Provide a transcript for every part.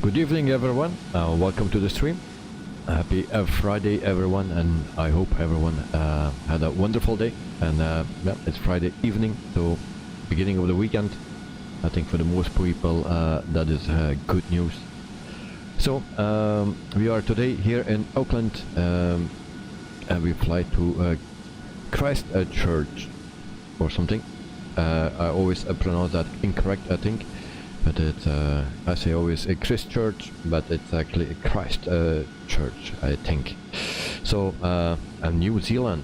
Good evening everyone, welcome to the stream. Happy Friday everyone, and I hope everyone had a wonderful day. And yeah, it's Friday evening, so beginning of the weekend. I think for the most people that is good news. So we are today here in Auckland, and we fly to Christchurch or something. I always pronounce that incorrect, I think. But it's, I say always a Christchurch, but it's actually a Christchurch, I think. So, New Zealand,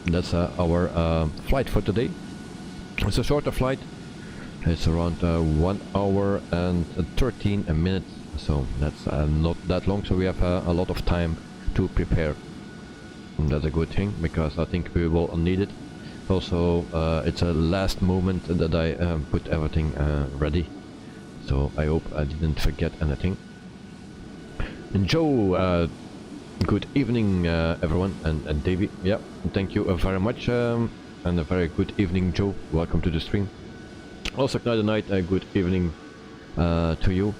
that's our flight for today. It's a shorter flight. It's around 1 hour and 13 minutes, so that's not that long, so we have a lot of time to prepare. And that's a good thing, because I think we will need it. Also, it's a last moment that I put everything ready. So I hope I didn't forget anything. And Joe, good evening everyone, and Davey, yeah, thank you very much, and a very good evening, Joe. Welcome to the stream. Also, Knight Night, a good evening to you.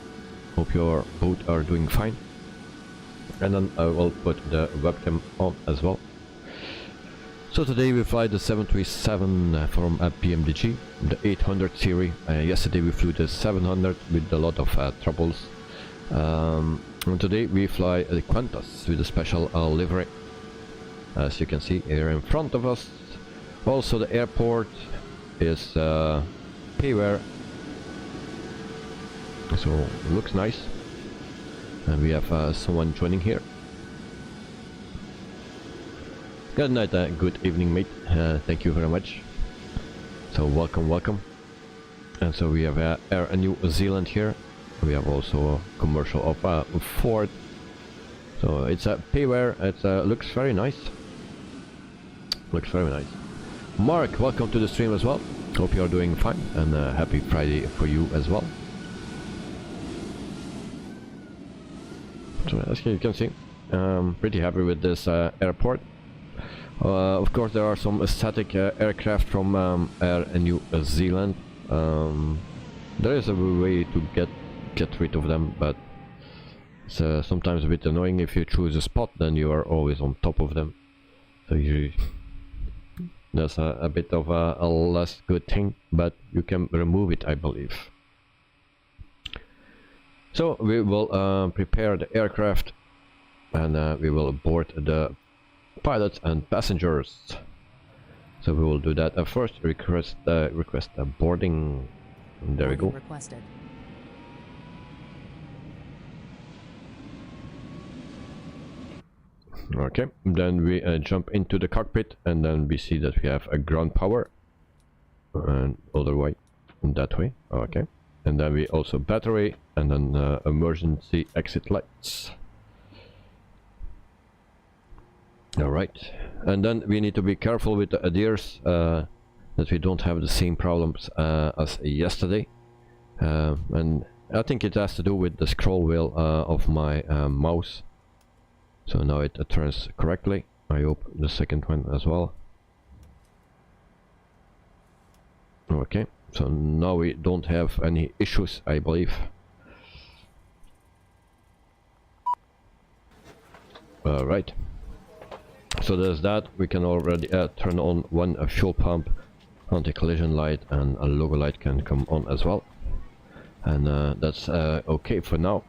Hope you're both are doing fine. And then I will put the webcam on as well. So today we fly the 737 from Pmdg, the 800 series. Yesterday we flew the 700 with a lot of troubles. And today we fly the Qantas with a special livery, as you can see here in front of us. Also the airport is payware, so looks nice. And we have someone joining here. Good night, good evening mate, thank you very much. So welcome. And so we have Air New Zealand here. We have also a commercial of Ford. So it's a payware, it looks very nice. Looks very nice. Mark, welcome to the stream as well. Hope you are doing fine, and happy Friday for you as well. So as you can see, pretty happy with this airport. Of course, there are some static aircraft from Air New Zealand. There is a way to get rid of them, but it's sometimes a bit annoying. If you choose a spot, then you are always on top of them. So that's a bit of a less good thing, but you can remove it, I believe. So we will prepare the aircraft, and we will board the pilots and passengers. So we will do that. First, request a boarding. And there we go. Requested. Okay, then we jump into the cockpit, and then we see that we have a ground power, and other way, that way. Okay, and then we also battery, and then emergency exit lights. Alright, and then we need to be careful with the adheres, that we don't have the same problems as yesterday. And I think it has to do with the scroll wheel of my mouse. So now it turns correctly. I hope the second one as well. Okay, so now we don't have any issues, I believe. Alright. So there's that. We can already turn on one fuel pump, anti-collision light, and a logo light can come on as well. And that's okay for now.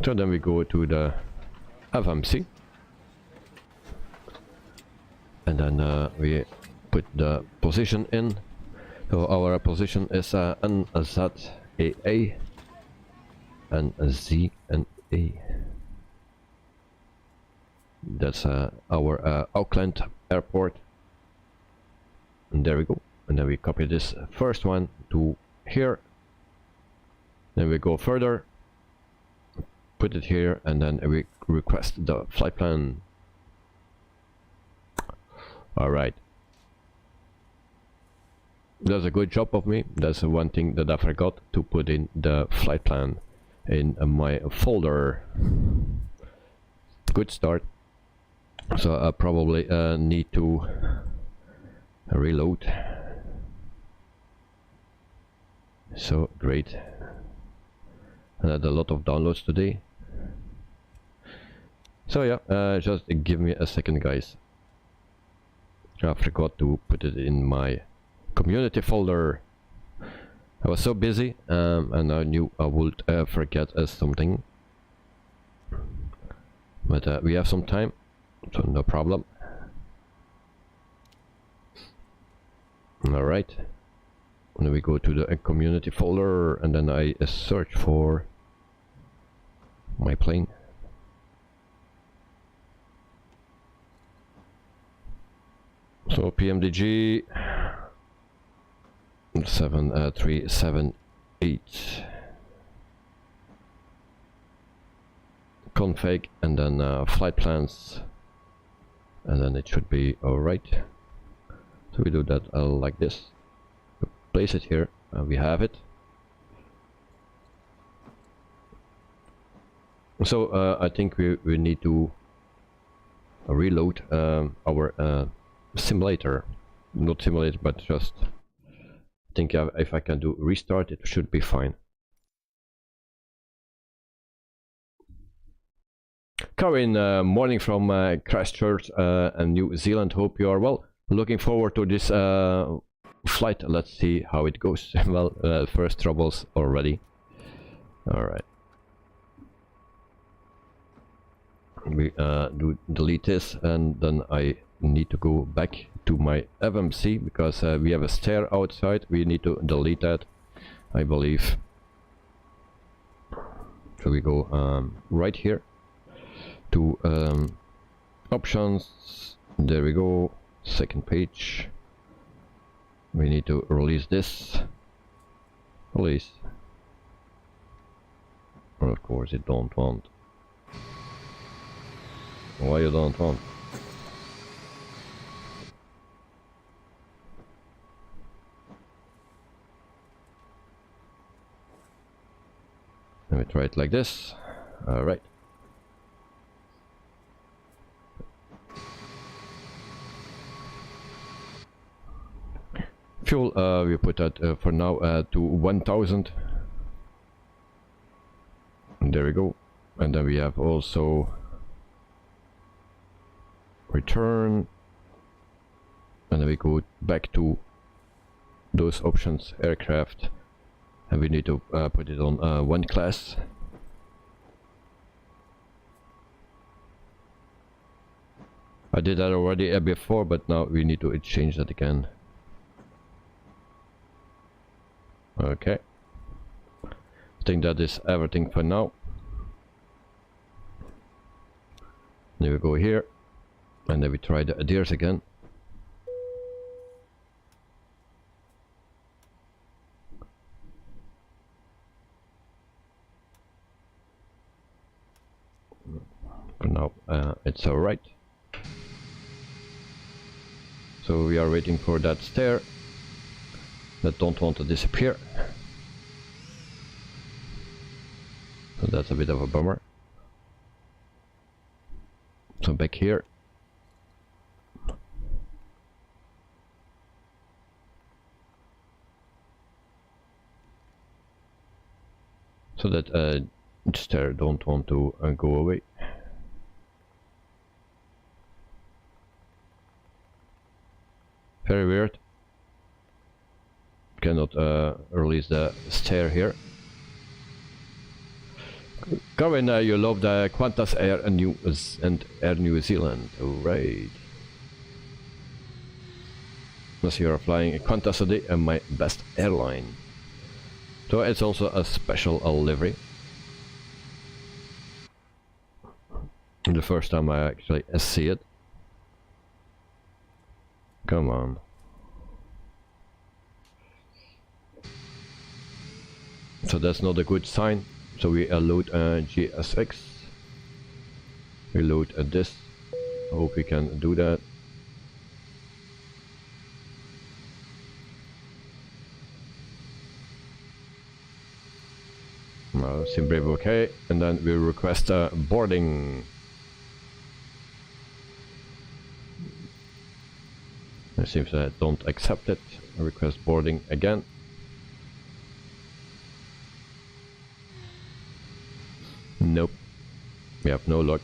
So then we go to the FMC, and then we put the position in. So our position is NZAA and Z and A. That's our Auckland airport, and there we go. And then we copy this first one to here, then we go further, put it here, and then we request the flight plan. Alright, that's a good job of me. That's one thing that I forgot, to put in the flight plan in my folder. Good start. So I probably need to reload. So great. I had a lot of downloads today. So yeah, just give me a second, guys. I forgot to put it in my community folder. I was so busy, and I knew I would forget something. But we have some time, so no problem. Alright. Then we go to the community folder, and then I search for my plane. So Pmdg 7378 config, and then flight plans, and then it should be alright. So we do that like this. Place it here, and we have it. So I think we need to reload our simulator, not simulator, but just think if I can do restart, it should be fine. Karin, morning from Christchurch and New Zealand. Hope you are well. Looking forward to this flight. Let's see how it goes. Well, first troubles already. All right. We do delete this, and then I need to go back to my FMC because we have a stair outside. We need to delete that, I believe. So we go right here to options. There we go. Second page. We need to release this. Release. Well, of course it don't want. Why you don't want? Let me try it like this. Alright. Fuel, we put that for now to 1000. There we go. And then we have also return, and then we go back to those options, aircraft, and we need to put it on one class. I did that already before, but now we need to change that again. Okay, I think that is everything for now. Then we go here, and then we try the adheres again. For now, it's alright. So we are waiting for that stair that don't want to disappear. So that's a bit of a bummer. So back here. So that stair don't want to go away. Very weird. Cannot release the stair here. Karin, you love the Qantas Air and Air New Zealand. Alright. As you are flying Qantas today, and my best airline. So it's also a special livery. The first time I actually see it. Come on. So that's not a good sign. So we load GSX. We load this. I hope we can do that. Sim Brave okay, and then we request boarding. It seems that I don't accept it. I request boarding again. Nope. We have no luck.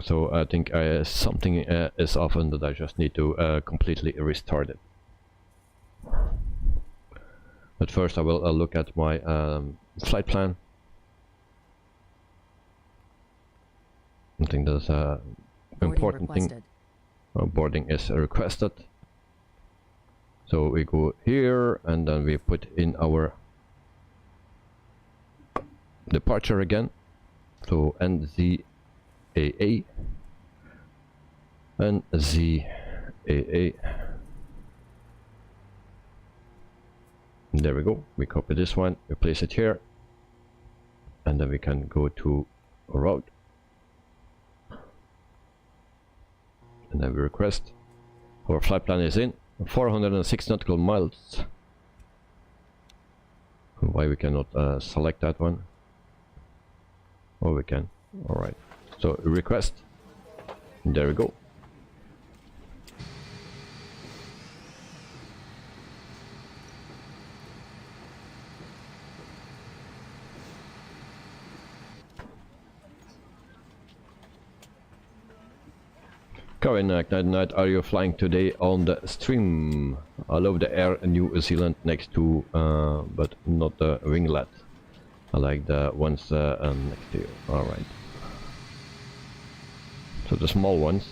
So I think something is off and that I just need to completely restart it. But first I will look at my flight plan. I think that's an important thing. Boarding is requested. So we go here and then we put in our departure again. So NZAA, NZAA. There we go. We copy this one, we place it here, and then we can go to route, and then we request. Our flight plan is in 406 nautical miles. Why we cannot select that one? Oh, we can. All right. So request. There we go. Karen, night, are you flying today on the stream? I love the Air New Zealand next to, but not the winglet. I like the ones next to you. All right. So the small ones.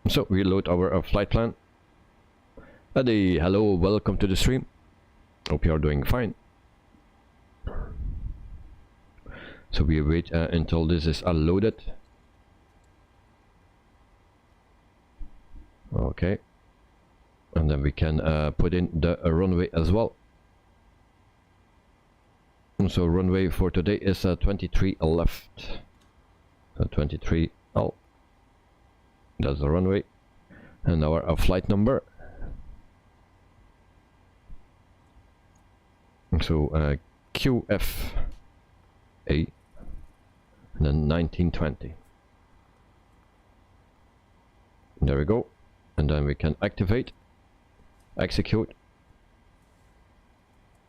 So we load our flight plan. Hey, hello, welcome to the stream. Hope you are doing fine. So we wait until this is loaded. Okay. And then we can put in the runway as well. And so runway for today is 23 left. 23 L. That's the runway. And our flight number. So QF A. And then 1920. There we go. And then we can activate, execute,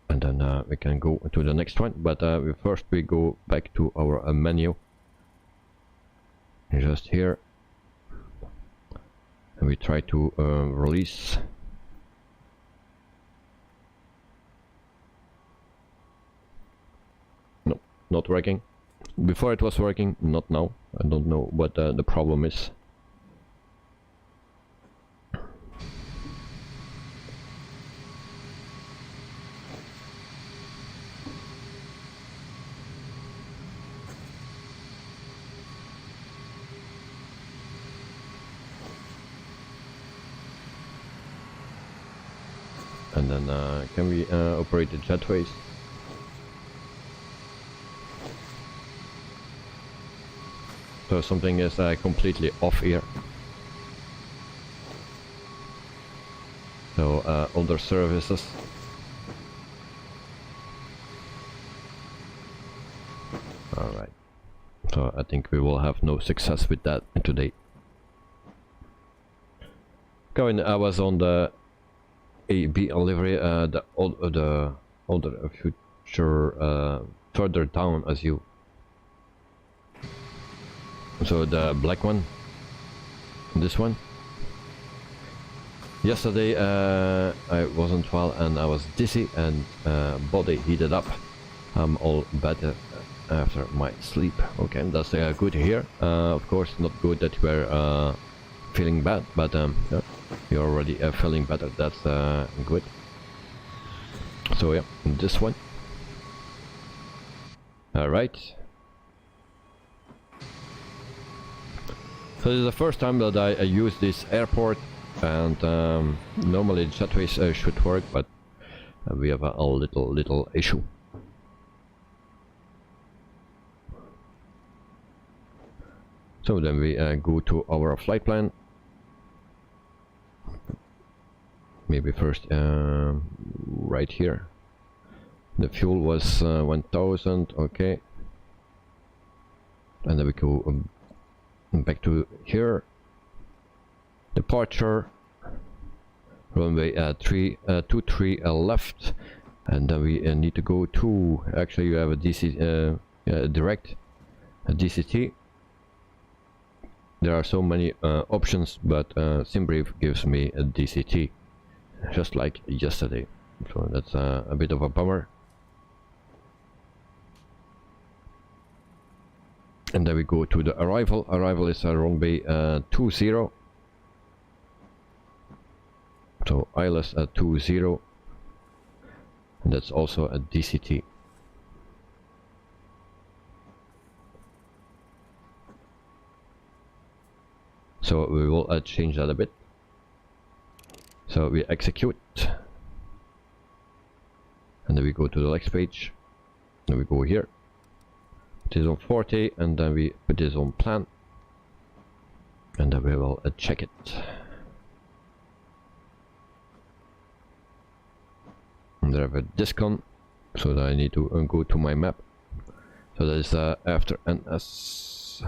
and then we can go to the next one. But first we go back to our menu, just here, and we try to release. No, not working. Before it was working, not now. I don't know what the problem is. And then can we operate the jetways? So something is completely off here. So other services. Alright. So I think we will have no success with that today. Going, I was on the AB livery, the older future further down as you. So the black one, this one. Yesterday I wasn't well and I was dizzy and body heated up. I'm all better after my sleep. Okay, that's good to hear. Of course, not good that we're feeling bad, but yeah, you're already feeling better. That's good. So yeah, this one. All right. So this is the first time that I use this airport, and normally jetways should work, but we have a little issue. So then we go to our flight plan. Maybe first right here. The fuel was 1000, okay. And then we go back to here, departure, runway 23 left, and then we need to go to, actually you have a direct DCT. There are so many options, but SimBrief gives me a DCT, just like yesterday, so that's a bit of a bummer. And then we go to the arrival. Arrival is runway 20. So ILS at 20, and that's also a DCT. So we will change that a bit. So we execute, and then we go to the next page, and we go here. It is on 40, and then we put this on plan, and then we will check it. And I have a discount, so that I need to go to my map. So that is after NS.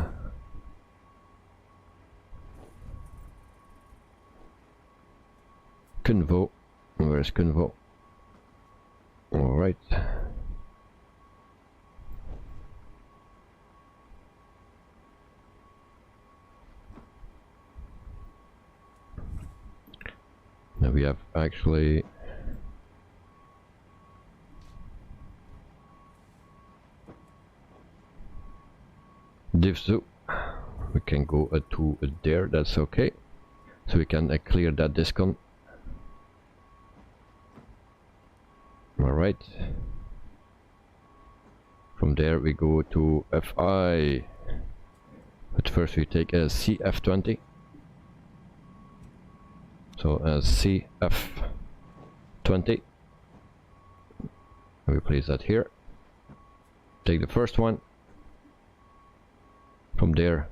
Kunvo. Where's Kunvo? Alright. Now we have actually divzu. We can go to there, that's okay. So we can clear that discount. Alright. From there we go to FI. But first we take a CF20. So CF20. We place that here. Take the first one. From there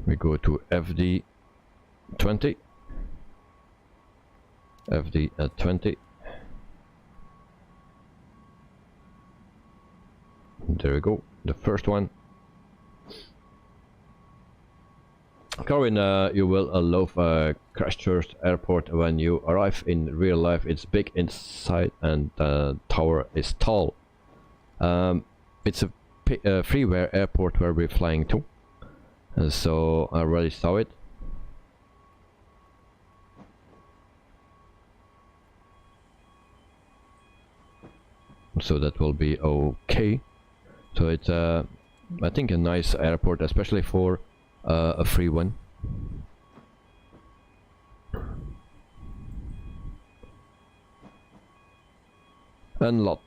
we go to FD20. FD at 20. There we go, the first one. Corwin, you will love Christchurch airport when you arrive. In real life it's big inside and the tower is tall. It's a freeware airport where we're flying to, and so I already saw it. So that will be okay. So it's I think a nice airport, especially for a free one. And lot.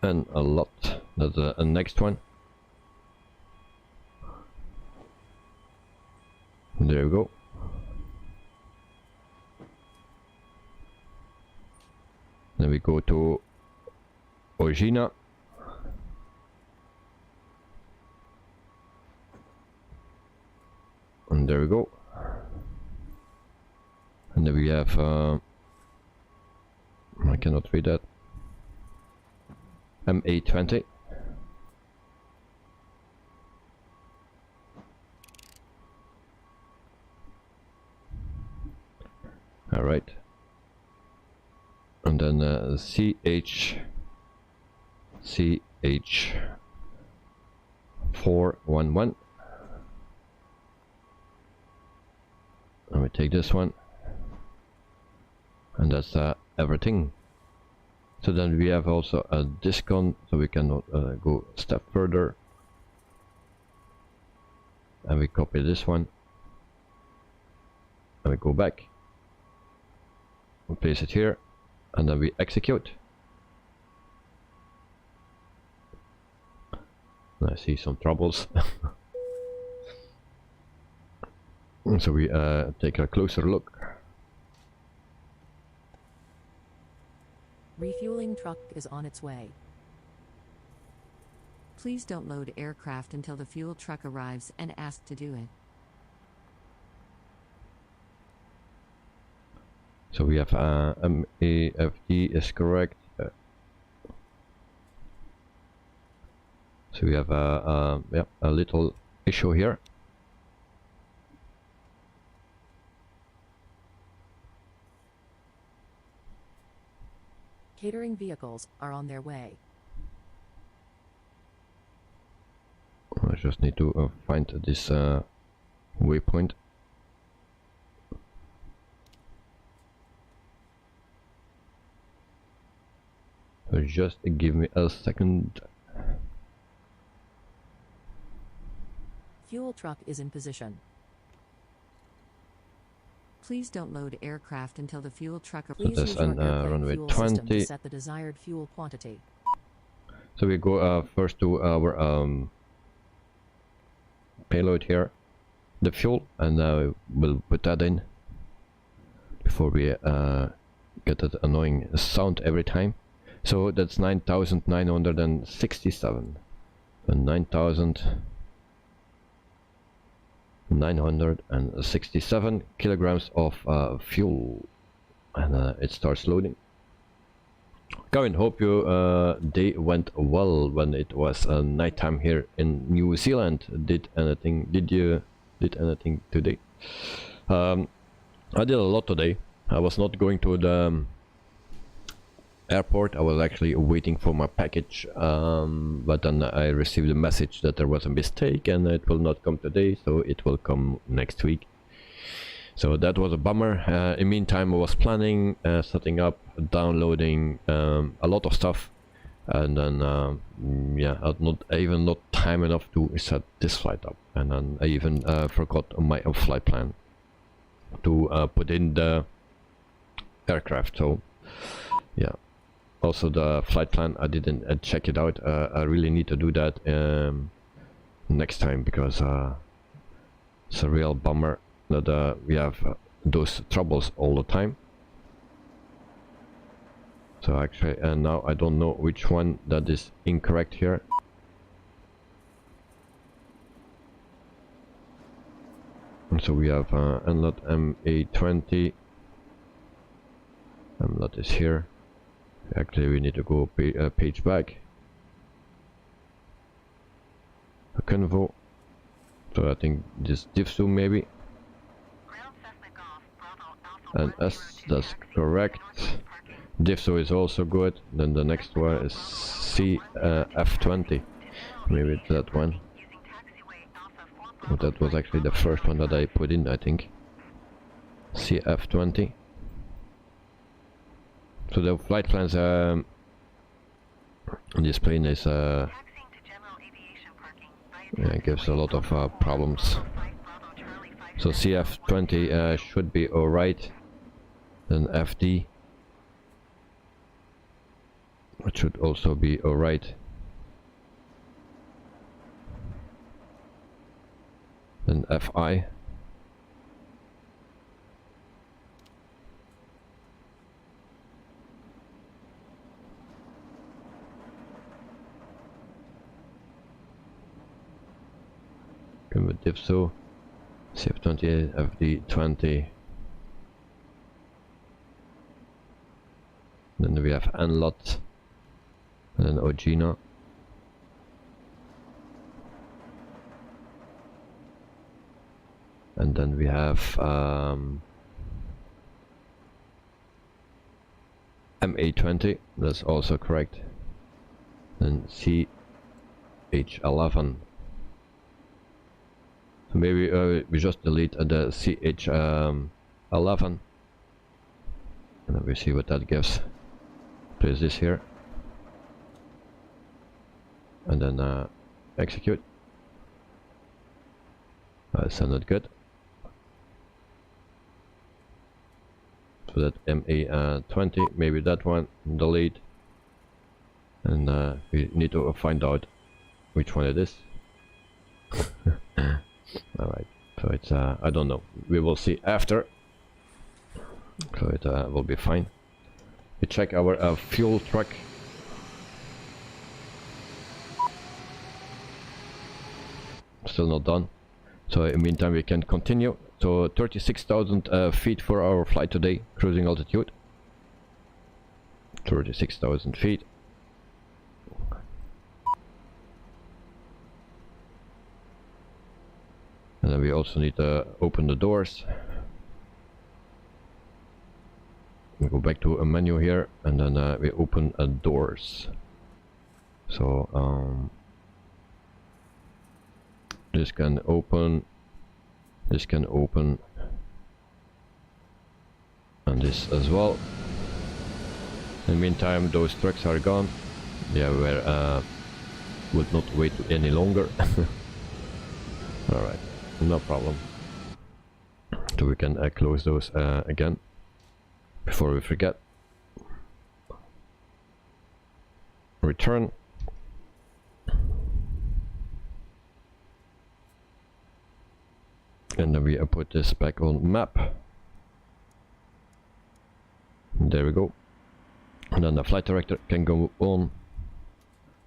And a lot. That's the next one. There we go. Then we go to Ojina. And there we go. And then we have I cannot read that. MA20. All right. And then CH411. And we take this one. And that's everything. So then we have also a discount, so we cannot go a step further. And we copy this one. And we go back. We place it here. And then we execute. I see some troubles. So we take a closer look. Refueling truck is on its way. Please don't load aircraft until the fuel truck arrives and ask to do it. So we have MAFD is correct. So So we have a little issue here. Catering vehicles are on their way. I just need to find this waypoint. So just give me a second. Fuel truck is in position. Please don't load aircraft until the fuel truck Please that's use your an, airplane runway fuel system 20. to set the desired fuel quantity. So we go first to our payload here, the fuel, and we'll put that in before we get that annoying sound every time. So that's 9,967 and 9,967 kilograms of fuel, and it starts loading. Kevin, hope your day went well when it was nighttime here in New Zealand. Did you did anything today? I did a lot today. I was not going to the airport. I was actually waiting for my package, but then I received a message that there was a mistake and it will not come today, so it will come next week. So that was a bummer. In the meantime, I was planning, setting up, downloading a lot of stuff, and then yeah, I had not time enough to set this flight up, and then I even forgot my flight plan to put in the aircraft. So yeah, also the flight plan, I didn't check it out. I really need to do that next time, because it's a real bummer that we have those troubles all the time. So actually, and now I don't know which one that is incorrect here. And so we have NLOT MA20. MLOT is here. Actually, we need to go page back. A convo. So I think this DIFSU maybe. And S, that's correct. DIFSO is also good. Then the next one is CF20. Maybe it's that one. That was actually the first one that I put in, I think. CF20. So the flight plans on this plane is yeah, gives a lot of problems. So CF20 should be alright. Then FD, it should also be alright. Then FI. Come with DIFSO, CF20, FD20. Then we have NLOT, and then Ogina. And then we have MA20, that's also correct. Then CH11. So maybe we just delete the CH11, and then we see what that gives. Place this here, and then execute. Send it good. So that MA20, maybe that one, delete, and we need to find out which one it is. Alright, so it's I don't know, we will see after, so it will be fine. We check our fuel truck. Still not done. So in the meantime we can continue. So 36,000 feet for our flight today, cruising altitude. 36,000 feet. And then we also need to open the doors. We go back to a menu here, and then we open doors. So this can open, this can open, and this as well. In the meantime, those trucks are gone. Yeah, we would not wait any longer. Alright, no problem. So we can close those again before we forget. Return. And then we put this back on map. There we go. And then the flight director can go on,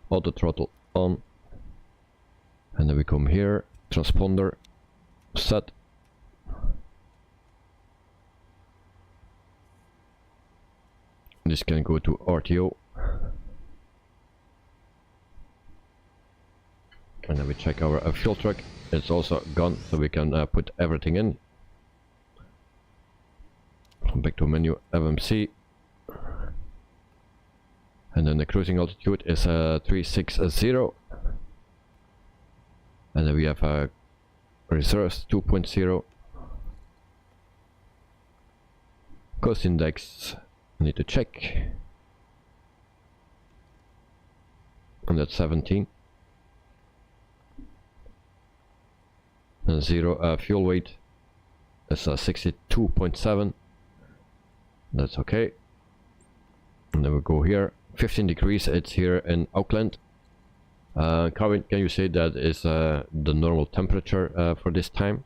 auto throttle on, and then we come here, transponder set. This can go to RTO, and then we check our fuel truck. It's also gone, so we can put everything in. Back to menu FMC. And then the cruising altitude is 360, and then we have reserves 2.0. Cost index, I need to check, and that's 17. And 0 fuel weight is 62.7. That's okay. And then we go here. 15 degrees, it's here in Auckland. Can you say that is the normal temperature for this time?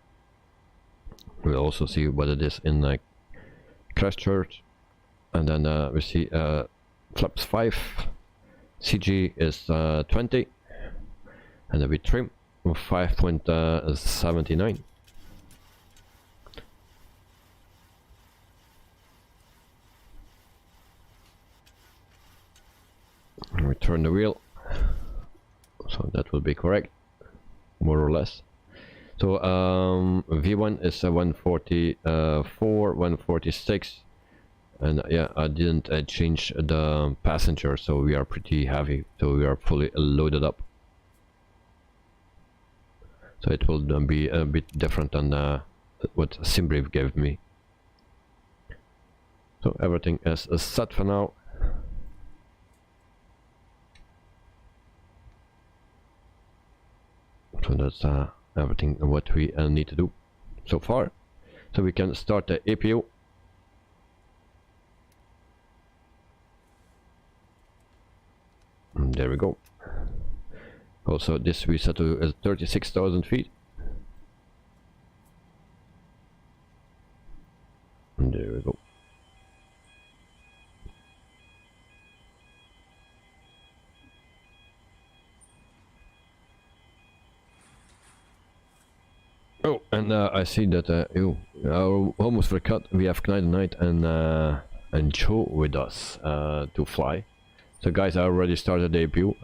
We'll also see what it is in Christchurch. And then we see flaps 5, CG is 20, and then we trim 5.79. We turn the wheel, so that will be correct, more or less. So V1 is 144, 146, and yeah, I didn't change the passenger, so we are pretty heavy, so we are fully loaded up. So it will be a bit different than what SimBrief gave me. So everything is set for now. So that's everything what we need to do so far. So we can start the APU. And there we go. Also this we set to 36,000 feet. And there we go. Oh, and I see that I almost forgot we have Knight and Joe with us to fly. So guys, I already started the APU.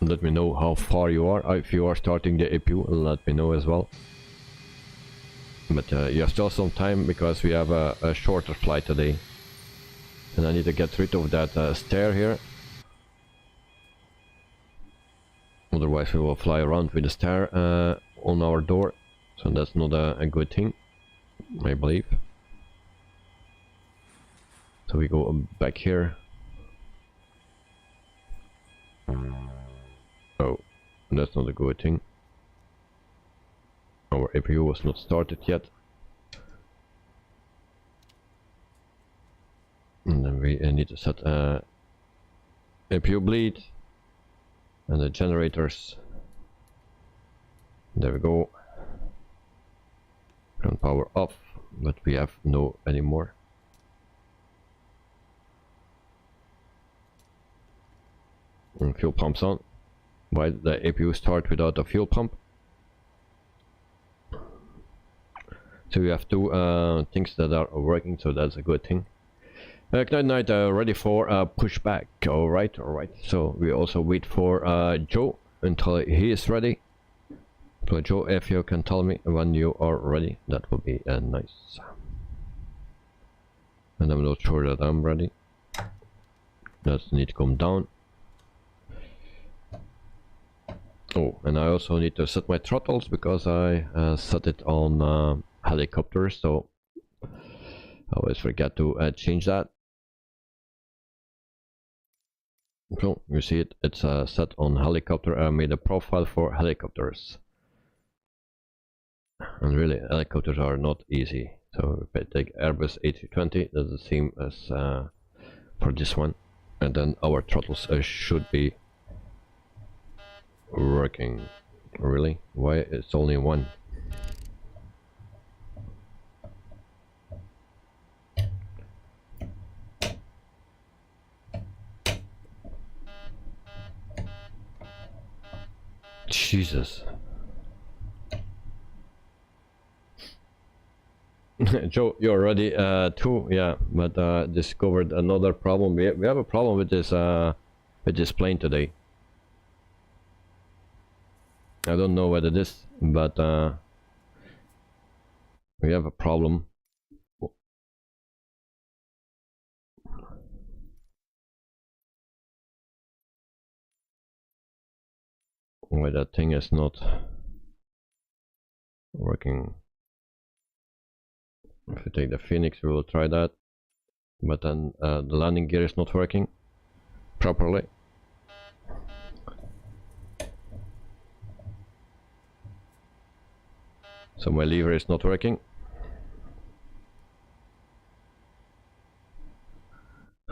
Let me know how far you are. If you are starting the APU, let me know as well. But you have still some time because we have a shorter flight today. And I need to get rid of that stair here. Otherwise we will fly around with the stair on our door. So that's not a good thing, I believe. So we go back here. Oh, that's not a good thing. Our APU was not started yet. And then we need to set APU bleed and the generators. There we go. And power off, but we have no anymore. And fuel pumps on. Why did the APU start without a fuel pump? So we have two things that are working, so that's a good thing. Knight ready for pushback. Alright. So we also wait for Joe until he is ready So Joe, if you can tell me when you are ready, that would be nice. And I'm not sure that I'm ready. Just need to come down. Oh, and I also need to set my throttles because I set it on helicopter, so I always forget to change that. So you see it, it's set on helicopter. I made a profile for helicopters. And really, helicopters are not easy. So if I take Airbus A320, that's the same as for this one. And then our throttles should be working. Really? Why it's only one? Jesus. Joe, you're ready too? Yeah, but discovered another problem. We have a problem with this plane today. I don't know what it is, but we have a problem. Why that thing is not working. If we take the Phoenix, we will try that, but then the landing gear is not working properly. So my lever is not working.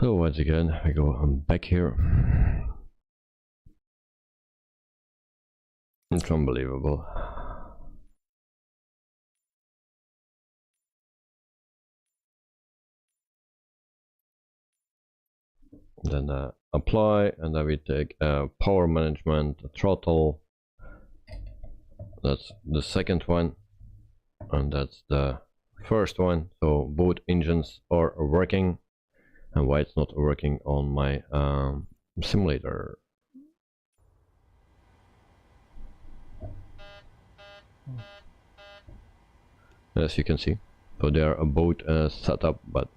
So once again, I go back here. It's unbelievable. Then apply, and then we take power management, throttle. That's the second one, and that's the first one. So both engines are working. And why it's not working on my simulator? As you can see, so they are both set up, but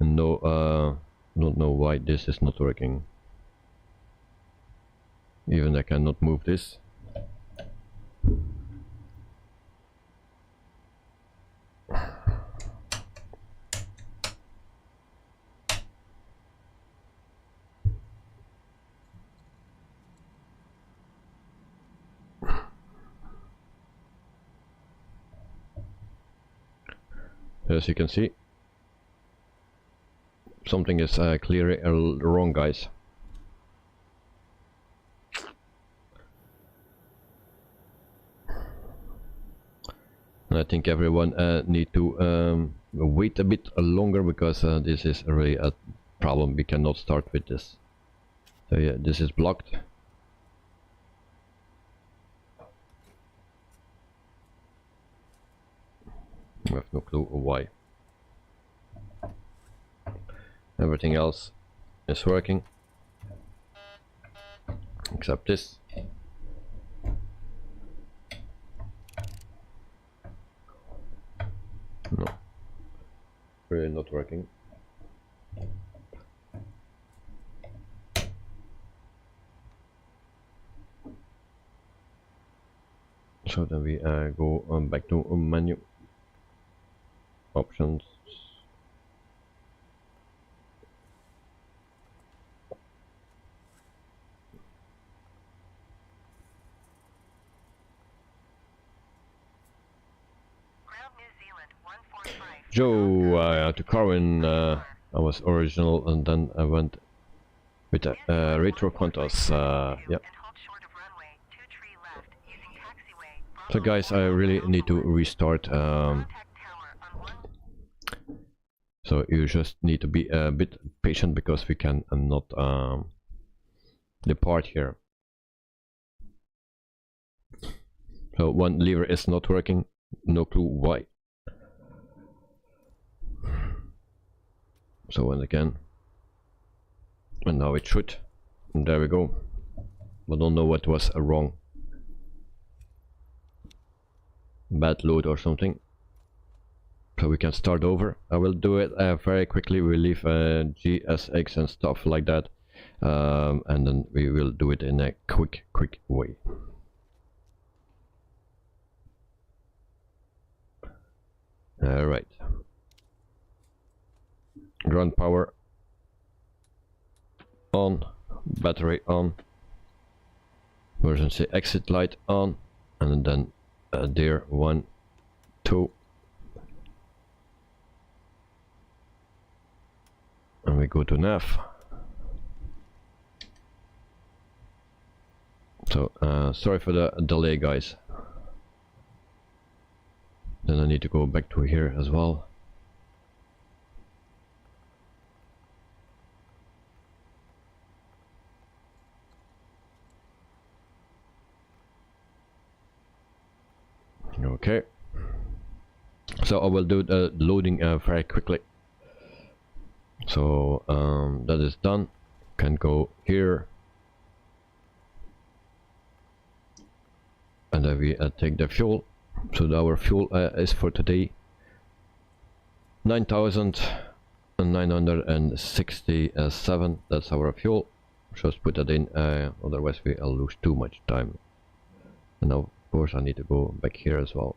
no, don't know why this is not working. Even I cannot move this. As you can see, something is clearly wrong, guys. And I think everyone need to wait a bit longer, because this is really a problem. We cannot start with this. So yeah, this is blocked. I have no clue why. Everything else is working except this. No, really not working. So then we go back to menu. Options. Joe, to Carwin, I was original, and then I went with retro Qantas. Yeah. So guys, I really need to restart. So you just need to be a bit patient, because we can not depart here. So one lever is not working, no clue why. So once again, and now it should, and there we go. I don't know what was wrong. bad load or something, so we can start over. I will do it very quickly. We'll leave GSX and stuff like that, and then we will do it in a quick way. Alright, ground power on, battery on, emergency exit light on, and then there 1, 2, and we go to nav. So sorry for the delay, guys. Then I need to go back to here as well. Okay, so I will do the loading very quickly. So that is done. Can go here, and then we take the fuel. So our fuel is for today 9,967. That's our fuel. Just put that in, otherwise we'll lose too much time. And now, of course, I need to go back here as well.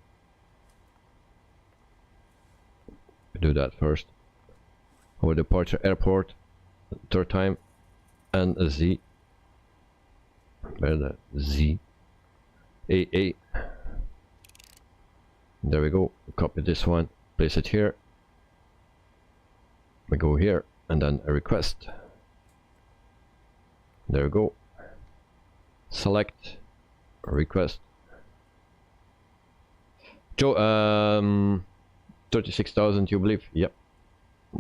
Do that first. Our departure airport, third time, and a Z. Where the Z? AA. There we go. Copy this one, place it here. We go here, and then a request. There we go. Select, request. Joe, 36,000, you believe? Yep.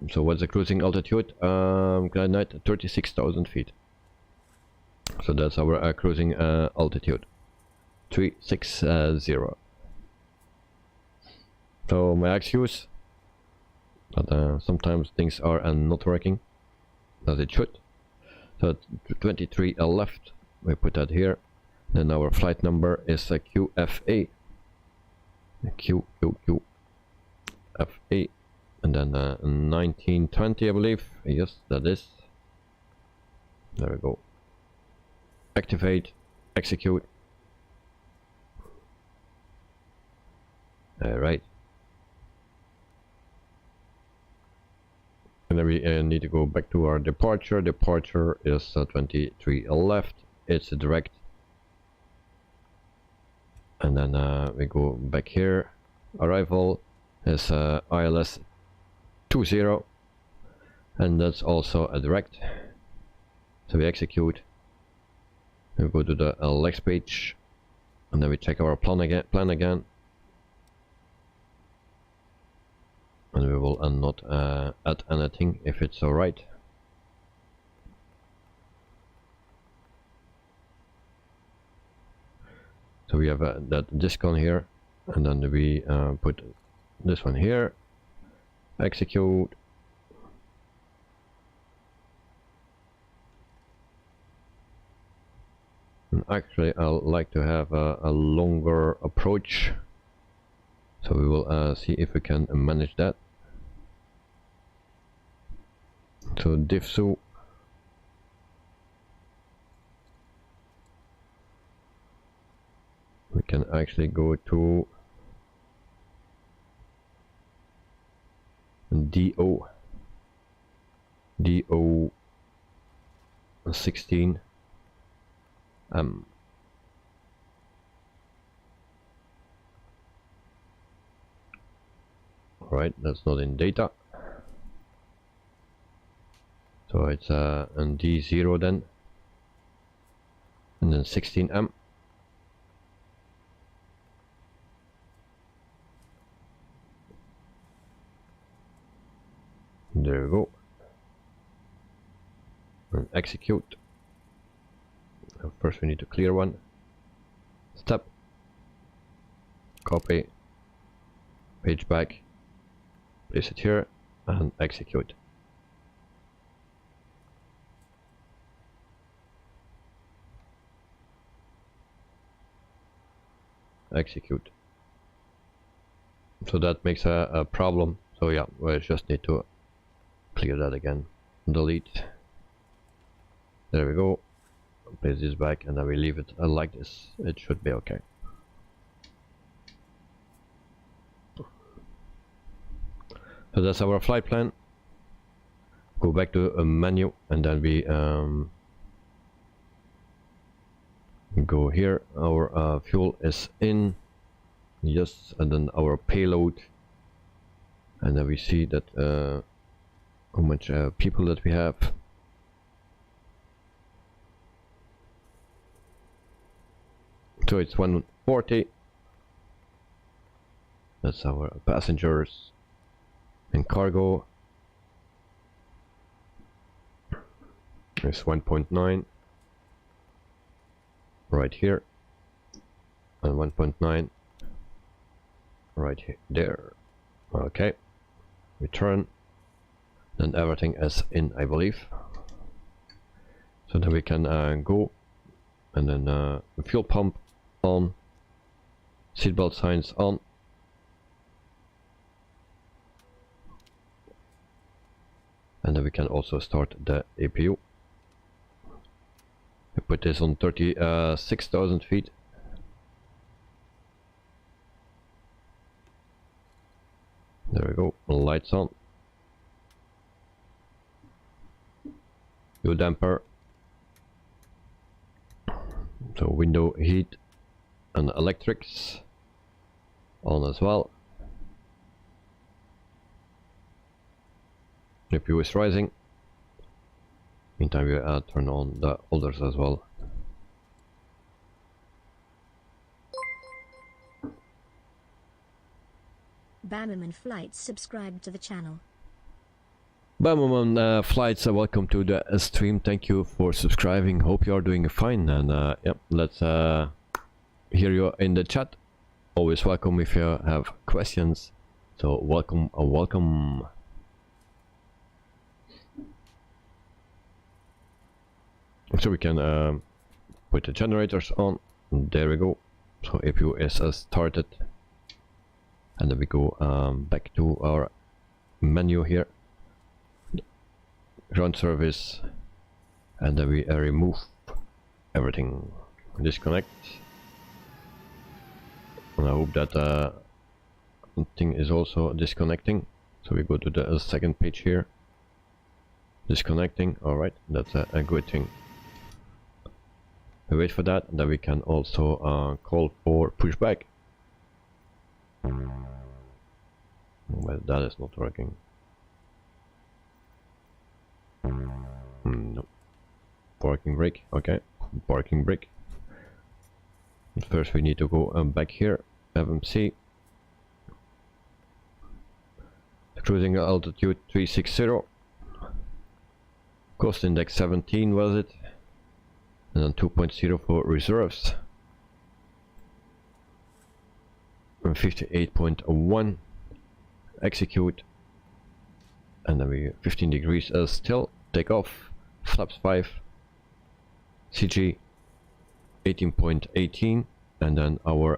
So what's the cruising altitude? GeForce 36,000 feet. So that's our cruising altitude. 360. So my excuse, but sometimes things are not working as it should. So 23 left, we put that here. Then our flight number is a QFA. QFA, and then 1920, I believe. Yes, that is. There we go. Activate, execute. Alright. And then we need to go back to our departure. Departure is 23 left. It's a direct. And then we go back here. Arrival is ILS 20, and that's also a direct. So we execute. We go to the legs page, and then we check our plan again. And we will not add anything if it's alright. So we have that disk on here, and then we put this one here, execute. And actually I like to have a longer approach, so we will see if we can manage that. So diffsu, we can actually go to DO 16 Alright, that's not in data. So it's a D0 then. And then 16M. There we go. And execute. First we need to clear one. Step. Copy. Page back. Place it here and execute. Execute. so that makes a problem. So yeah, we just need to clear that again, delete. There we go. Place this back, and then we leave it like this. It should be okay. So that's our flight plan. Go back to a menu, and then we go here. Our fuel is in, yes, and then our payload, and then we see that how much people that we have. So it's 140. That's our passengers and cargo. It's 1.9 right here, and 1.9 right here, there. Okay, return, then everything is in, I believe. So then we can go, and then the fuel pump on, seatbelt signs on, and then we can also start the APU. We put this on 36,000 feet. There we go, lights on. Fuel damper. So window heat and electrics on as well. APU is rising. Meantime, we turn on the others as well. Bammerman Flights subscribe to the channel. Bammerman Flights, welcome to the stream. Thank you for subscribing. Hope you are doing fine. And yep, let's hear you in the chat. Always welcome if you have questions. So welcome, welcome. So we can put the generators on. There we go. So APU is started, and then we go back to our menu here, ground service, and then we remove everything, disconnect. And I hope that thing is also disconnecting. So we go to the second page here, disconnecting. All right, that's a good thing. We wait for that, and then we can also call for pushback. Well, that is not working. No. Parking brake, okay. Parking brake. First we need to go back here, FMC. Cruising altitude 360. Cost index 17 was it? And then 2.0 for reserves. And 58.1. Execute. And then we 15 degrees still. Take off. Flaps 5. CG 18.18. And then our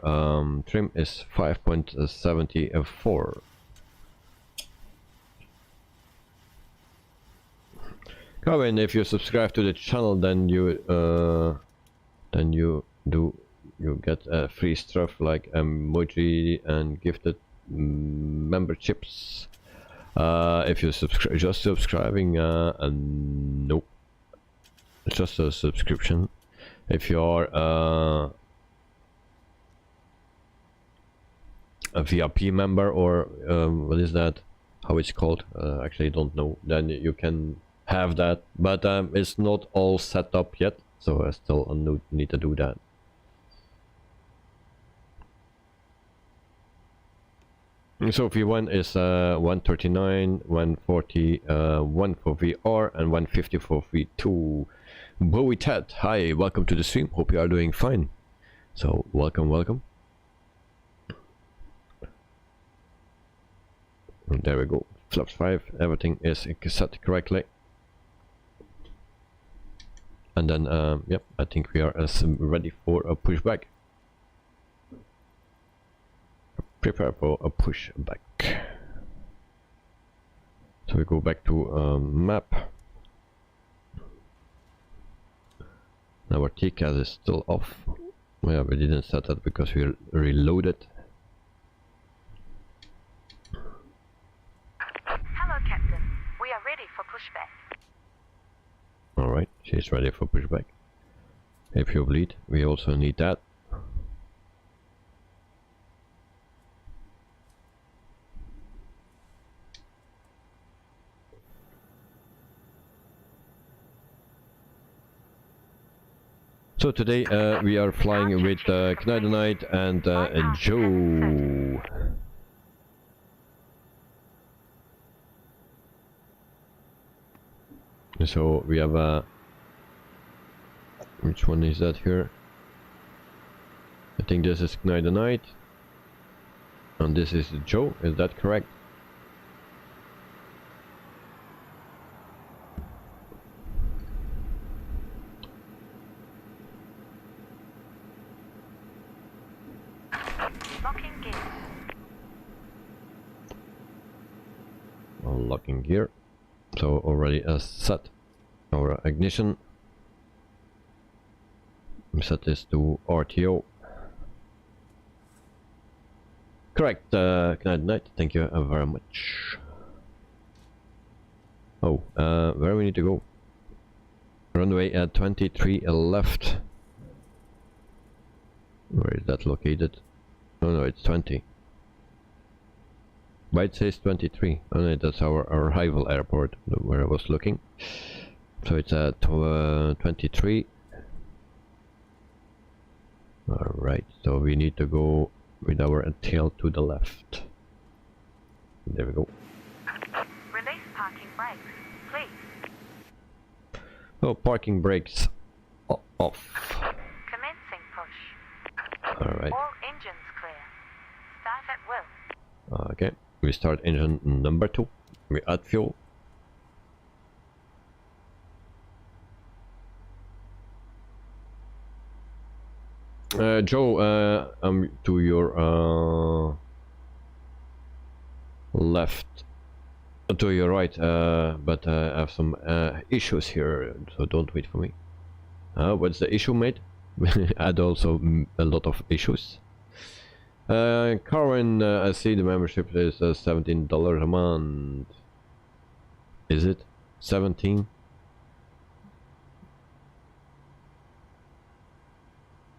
trim is 5.74. Come in, if you subscribe to the channel, then you get free stuff like emoji and gifted memberships. If you just subscribing, nope, it's just a subscription. If you are a VIP member, or what is that? How it's called? Actually, don't know. Then you can have that, but it's not all set up yet, so I still need to do that. So V1 is 139, 141 for VR, and 150 for V2. Bowie Ted, hi, welcome to the stream. Hope you are doing fine. So welcome, welcome. And there we go. Flaps 5, everything is set correctly. And then, yep, I think we are ready for a pushback. prepare for a pushback. So we go back to map. Our TCAS is still off. Yeah, we didn't set that because we reloaded. Hello, Captain. We are ready for pushback. Alright, she's ready for pushback. If you bleed, we also need that. So today we are flying with Knight and Joe. So we have which one is that here? I think this is Knight and this is Joe, is that correct? Locking gear. Locking gear. So already set our ignition. Set this to RTO. Correct, Knight, thank you very much. Oh, where we need to go? Runway at 23 left. Where is that located? Oh no, it's 20. But it says 23. Oh no, that's our arrival airport where I was looking. So it's at 23. Alright, so we need to go with our tail to the left. There we go. Release parking brakes, please. Oh, parking brakes off. Commencing push. Alright. All engines clear. Start at will. Okay, we start engine number 2. We add fuel. Joe, I'm to your left, to your right, but I have some issues here, so don't wait for me. What's the issue, mate? Add also a lot of issues. Carwin, I see the membership is $17 a month. Is it 17?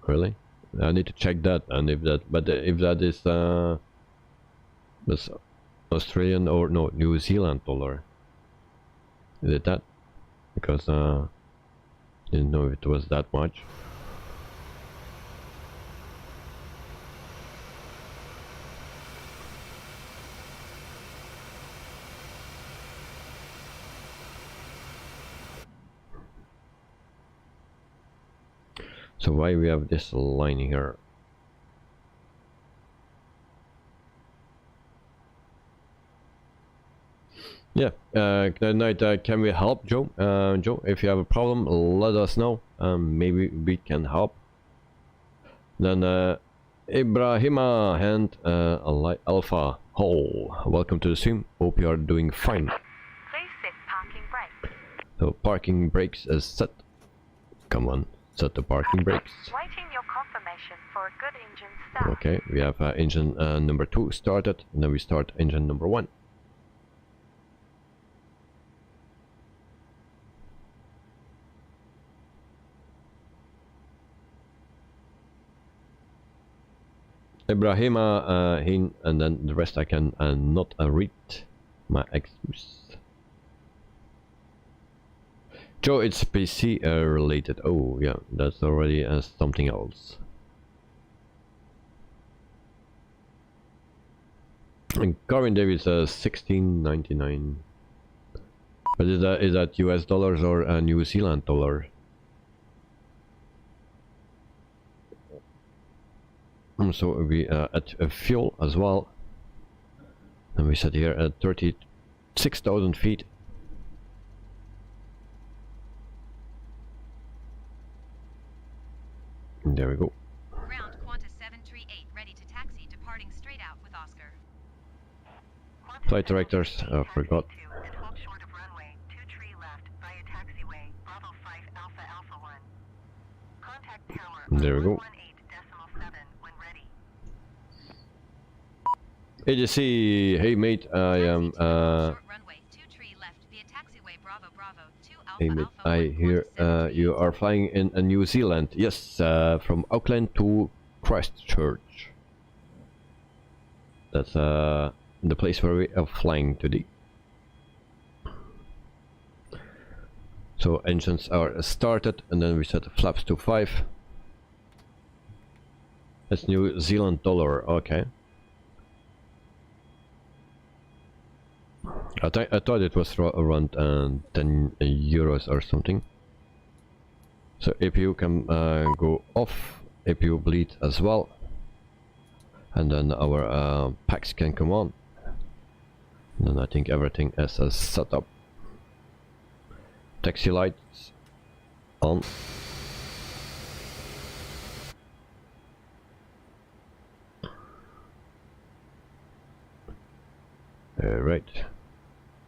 Really? I need to check that, and if that, but if that is this Australian or no New Zealand dollar, is it that? Because didn't know if it was that much. So why we have this line here? Yeah, Knight, can we help, Joe? Joe, if you have a problem, let us know. Maybe we can help. Then Ibrahima and Alpha Hole, welcome to the stream. Hope you are doing fine. Please set parking brakes. So parking brakes is set. Come on. Set the parking brakes. Waiting your confirmation for a good engine start. Okay, we have engine number 2 started, and then we start engine number 1. Ibrahima, Hin, and then the rest I can not read. My excuse. Joe, it's PC related. Oh yeah, that's already something else. And Carvin Davis 16.99. But is that US dollars or New Zealand dollar? So we at fuel as well, and we set here at 36,000 feet. And there we go. Ground Qantas 738 ready to taxi, departing straight out with Auckland. Flight directors, I forgot. And hold short of runway 23 left via taxiway Bravo 5 Alpha Alpha 1. Contact tower There we go. 118.7 when ready. ADC, hey mate, I am Runway 23 left via taxiway Bravo Bravo 2 Alpha hey mate, Alpha I 1 hear you are flying in New Zealand. Yes, from Auckland to Christchurch. That's the place where we are flying today. So engines are started, and then we set the flaps to 5. That's New Zealand dollar, okay. I thought it was around 10 euros or something. So APU can go off, APU bleed as well, and then our packs can come on. And then I think everything is set up. Taxi lights on. Right.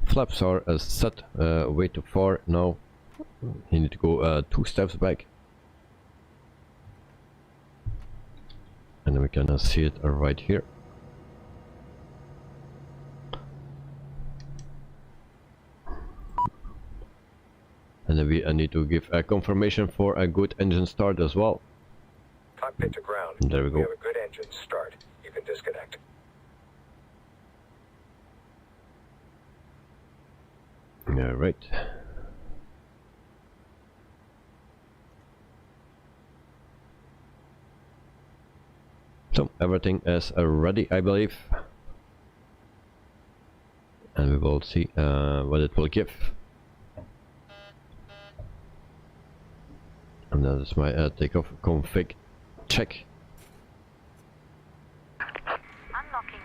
Flaps are set way too far now. You need to go 2 steps back. And then we can see it right here. And then we need to give a confirmation for a good engine start as well. Cockpit to ground. There we go. We have a good engine start. You can disconnect. Right. So everything is ready, I believe, and we will see what it will give. And that is my takeoff config check. Unlocking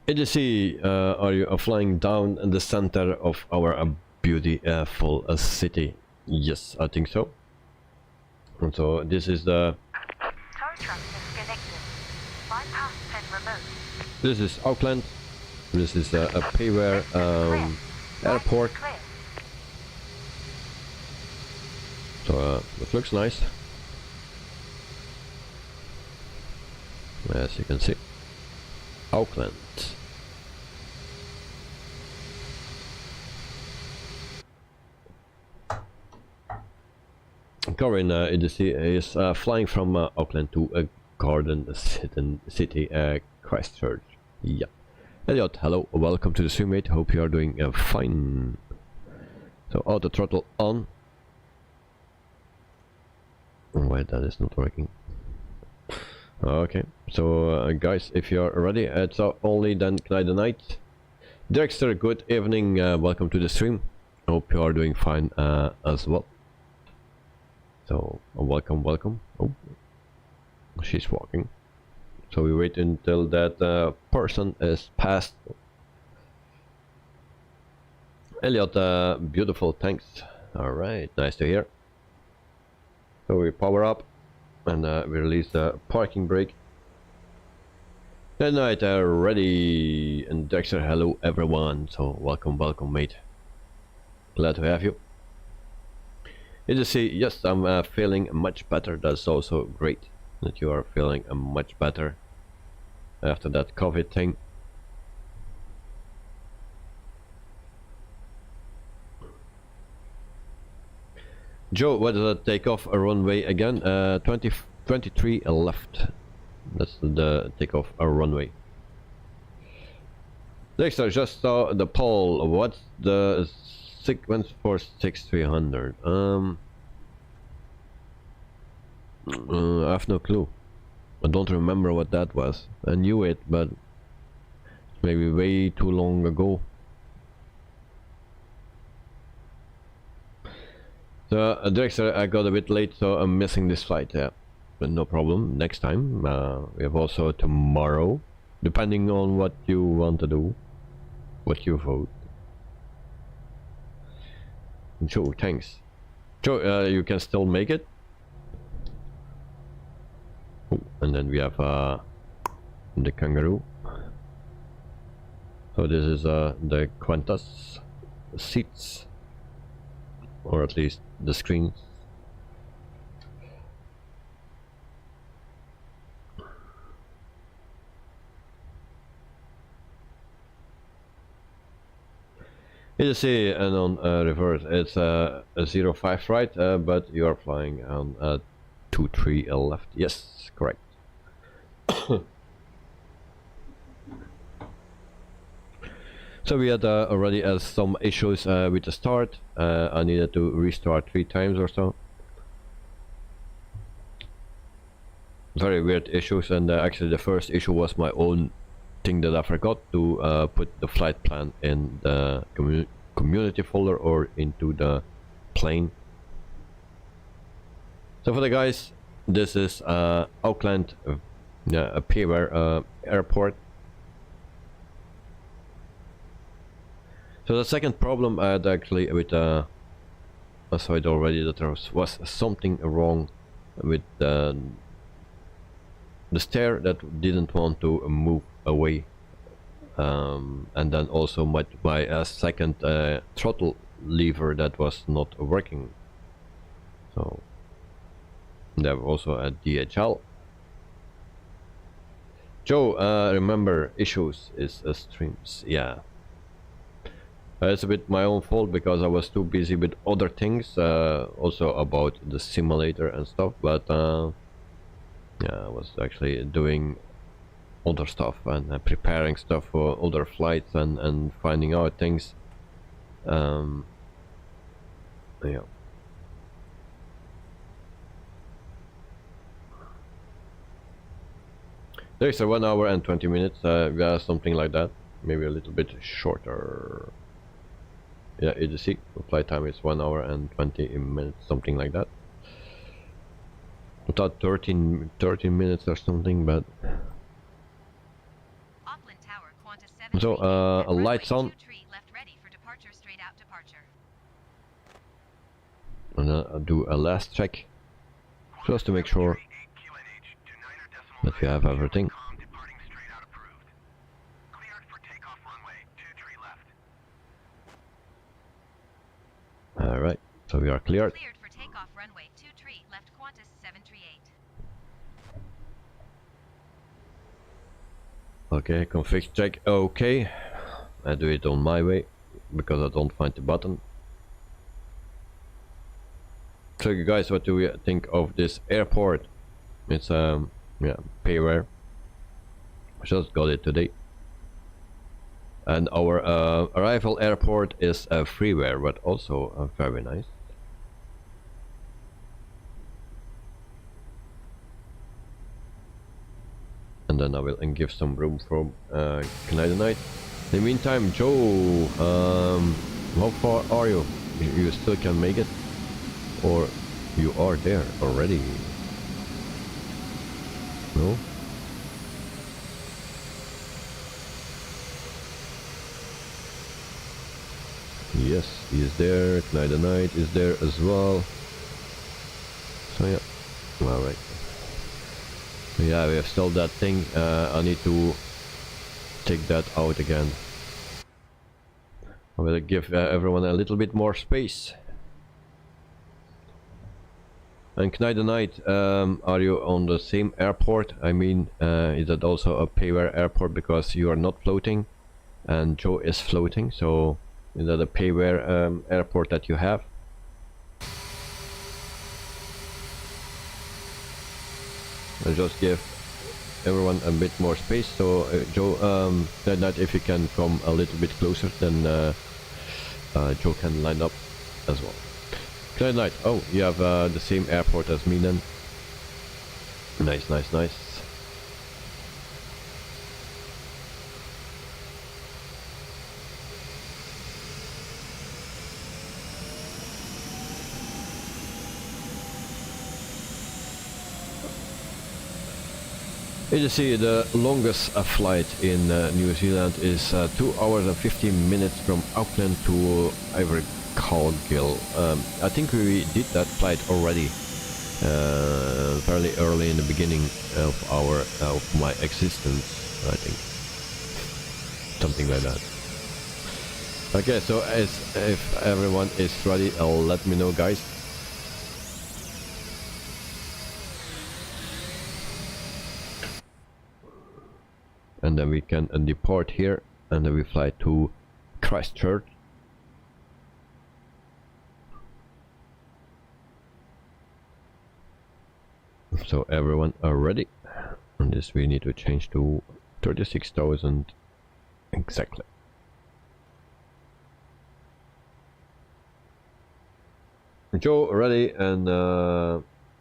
gear. ADC, are you flying down in the center of our beautiful city? Yes, I think so. And so this is the... Tow truck disconnected. Bypass pin remote. This is Auckland. This is a payware airport. Clear. So it looks nice, as you can see. Auckland. Corin ADC is flying from Auckland to a Garden City, Christchurch. Yeah. Elliot, hello, welcome to the stream, mate. Hope you are doing fine. So auto throttle on. Wait, that is not working. Okay, so guys, if you are ready, it's only then Clyde the Night. Dexter, good evening, welcome to the stream. Hope you are doing fine as well. So welcome. Oh, she's walking. So we wait until that person is passed. Elliot, beautiful, thanks. Alright, nice to hear. So we power up and we release the parking brake. Good night, ready. And Dexter, hello everyone. So welcome, mate. Glad to have you. You just see, yes, I'm feeling much better. That's also great that you are feeling much better after that COVID thing. Joe, what is the takeoff runway again? 23 left. That's the takeoff runway. Next, I just saw the poll. What's the sequence for 6300? I have no clue. I don't remember what that was. I knew it, but maybe way too long ago. So, Drexler, I got a bit late, so I'm missing this flight, yeah. But no problem, next time. We have also tomorrow, depending on what you want to do, what you vote. Joe, thanks. Joe, you can still make it? Oh, and then we have the Kangaroo. So this is the Qantas seats, or at least the screens. You see, and on reverse, it's a 05 right, but you are flying on 23 left. Yes, correct. So we had already some issues with the start. I needed to restart 3 times or so. Very weird issues, and actually the first issue was my own thing that I forgot to put the flight plan in the community folder or into the plane. So for the guys, this is Auckland, a Payware airport. So the second problem I had actually with I saw it already that there was something wrong with the stair that didn't want to move away, and then also my second throttle lever that was not working. So there was also a DHL. Joe, remember, issues is streams. Yeah. It's a bit my own fault because I was too busy with other things, also about the simulator and stuff, but yeah, I was actually doing other stuff and preparing stuff for other flights and finding out things. Yeah. There's a 1 hour and 20 minutes, yeah, something like that, maybe a little bit shorter. Yeah, you see, the flight time is 1 hour and 20 minutes, something like that. I thought 13 minutes or something, but... Auckland Tower, Qantas 738, So, at runway lights on. 23 left ready for departure, straight out departure. And I'll do a last check, just to make sure that we have everything. Departing straight out approved. Cleared for takeoff runway 23 left. Alright, so we are cleared. Cleared for takeoff runway 23 left Qantas 738. Okay, config check, okay. I do it on my way, because I don't find the button. So you guys, what do you think of this airport? It's yeah, Payware. Just got it today. And our arrival airport is freeware, but also very nice. And then I will give some room for Canadian Night. In the meantime, Joe, how far are you? You still can make it? Or you are there already? No? Yes, he is there. Canadian Night is there as well. So yeah, alright. Yeah, we have still that thing. I need to take that out again. I will give everyone a little bit more space. And Canadian Night, are you on the same airport? I mean, is that also a Payware airport because you are not floating and Joe is floating? So is that a Payware airport that you have? I'll just give everyone a bit more space. So Joe, that if you can come a little bit closer, then Joe can line up as well. Good night. Oh, you have the same airport as me then. Nice, nice, nice. You see, the longest flight in New Zealand is 2 hours and 15 minutes from Auckland to Invercargill. I think we did that flight already fairly early in the beginning of my existence, I think. Something like that. Okay, so if everyone is ready, let me know, guys. And then we can depart here, and then we fly to Christchurch. So everyone are ready, and this we need to change to 36,000 exactly. Joe ready, and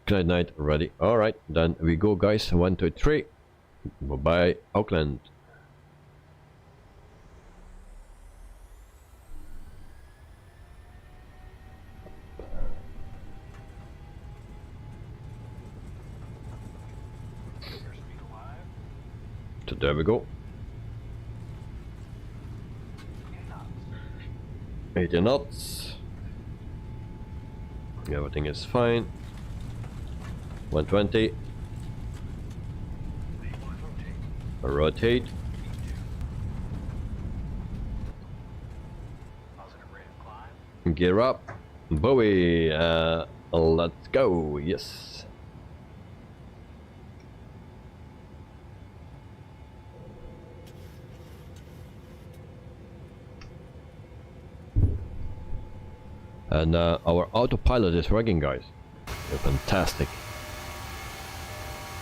Clyde Knight ready. All right, then we go, guys. 1, 2, 3. Bye bye, Auckland. So there we go. 80 knots. Everything is fine. 120. Rotate. Gear up. Bowie. Let's go. Yes. And our autopilot is working, guys. Fantastic.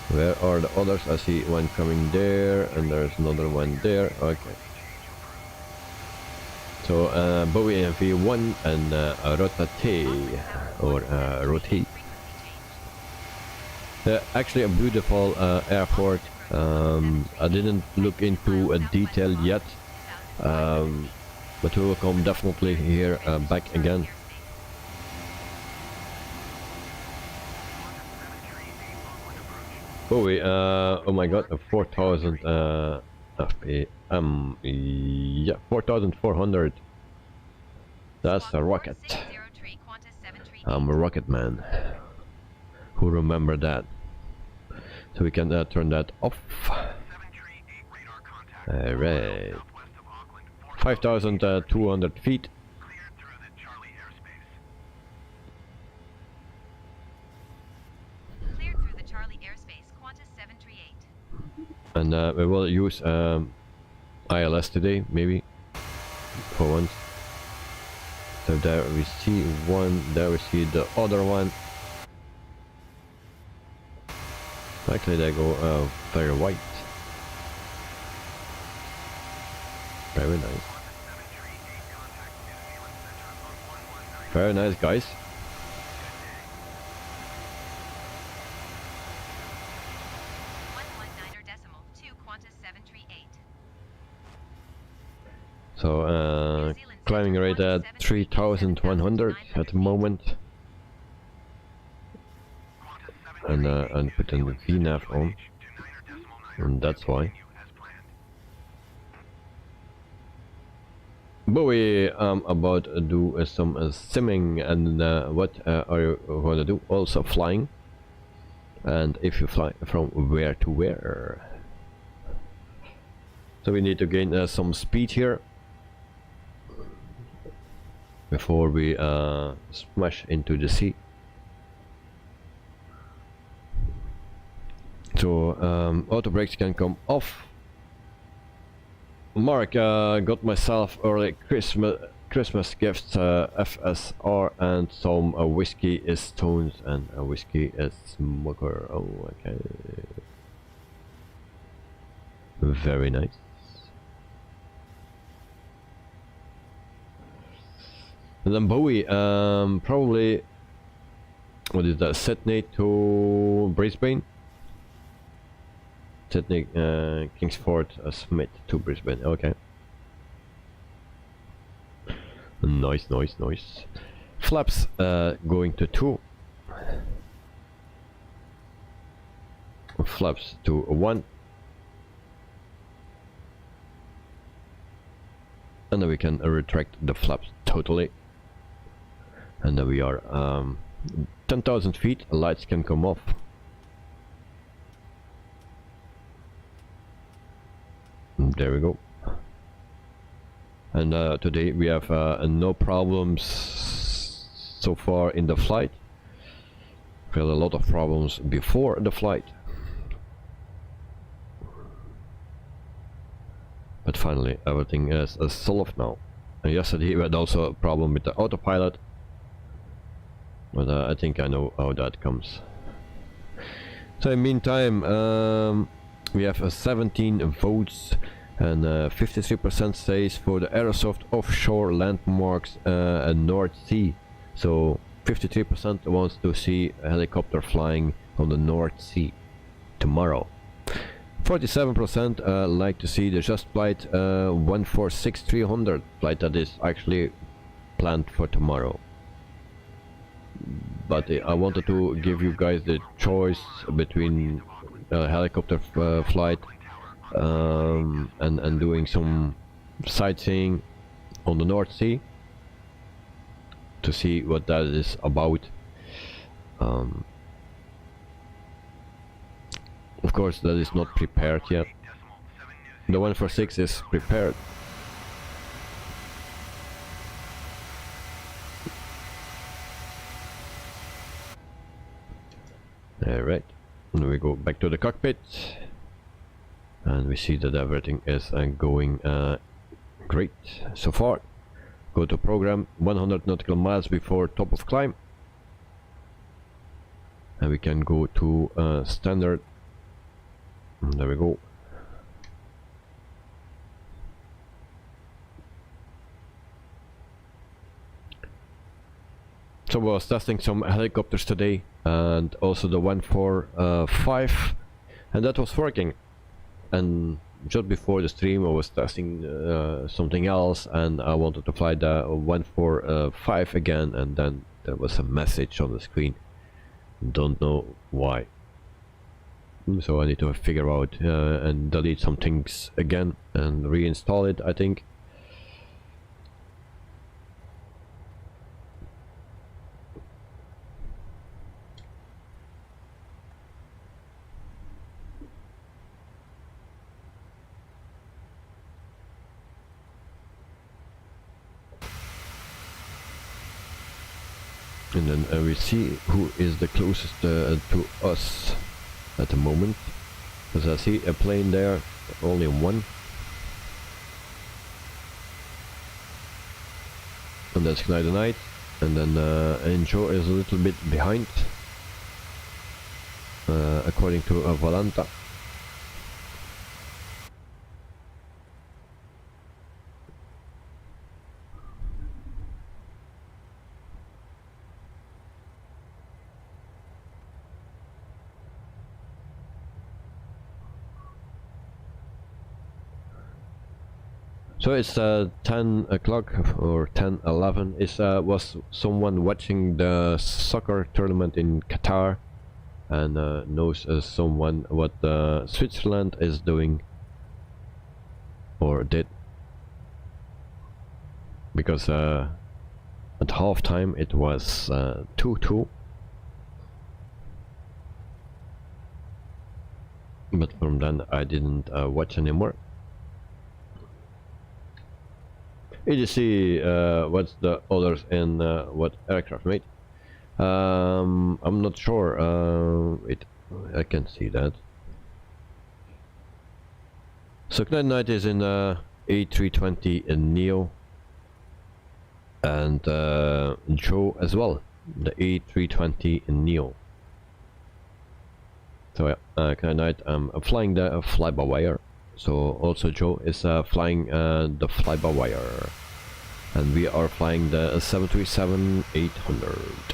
Where are the others? I see one coming there, and there's another one there. Okay. So Bowie MV1 and rotate, or rotate. Actually a beautiful airport. I didn't look into a detail yet, but we will come definitely here back again. Bowie, oh my god, 4,000 FPM, yeah, 4,400. That's a rocket. I'm a rocket man. Who remember that? So we can turn that off. Alright. 5,200 feet. And we will use ILS today, maybe, for once. So there we see one, there we see the other one. Actually they go very white. Very nice. Very nice, guys. So climbing rate at 3,100 at the moment, and putting the VNAV on, and that's why. Bowie, I'm about to do some simming, and what are you going to do? Also flying, and if you fly from where to where. So we need to gain some speed here before we smash into the sea. So auto brakes can come off. Mark, got myself early Christmas gifts, FSR and some whiskey is stones and a whiskey is smoker. Oh, okay. Very nice. And then Bowie, probably, what is that, Sydney to Brisbane? Sydney, Kingsford, Smith to Brisbane, okay. Nice, nice, nice. Flaps, going to 2. Flaps to 1. And then we can retract the flaps totally. And then we are 10,000 feet, lights can come off. There we go. And today we have no problems so far in the flight. We had a lot of problems before the flight, but finally everything is solved now. And yesterday we had also a problem with the autopilot, but I think I know how that comes. So in the meantime, we have 17 votes and 53% says for the Aerosoft offshore landmarks and North Sea. So 53% wants to see a helicopter flying on the North Sea tomorrow. 47% like to see the just flight 146-300 flight that is actually planned for tomorrow. But I wanted to give you guys the choice between helicopter flight and doing some sightseeing on the North Sea to see what that is about. Of course that is not prepared yet. The 146 is prepared. Alright, and we go back to the cockpit and we see that everything is going great so far. Go to program 100 nautical miles before top of climb, and we can go to standard. And there we go. So I was testing some helicopters today and also the 145, and that was working. And just before the stream I was testing something else, and I wanted to fly the 145 again, and then there was a message on the screen. Don't know why. So I need to figure out and delete some things again and reinstall it, I think. And then we see who is the closest to us at the moment, because I see a plane there, only one, and that's Knight the Night, and then Enjo is a little bit behind, according to Valanta. So it's 10 o'clock or 10:11. Was someone watching the soccer tournament in Qatar and knows someone what Switzerland is doing or did? Because at halftime it was 2-2. But from then I didn't watch anymore. EDC, what's the others in what aircraft, mate? I'm not sure. I can see that. So Knight is in A320 in Neo, and Joe as well, the A320 in Neo. So yeah, Knight, I'm flying the fly-by-wire. So also Joe is flying the fly-by-wire, and we are flying the 737-800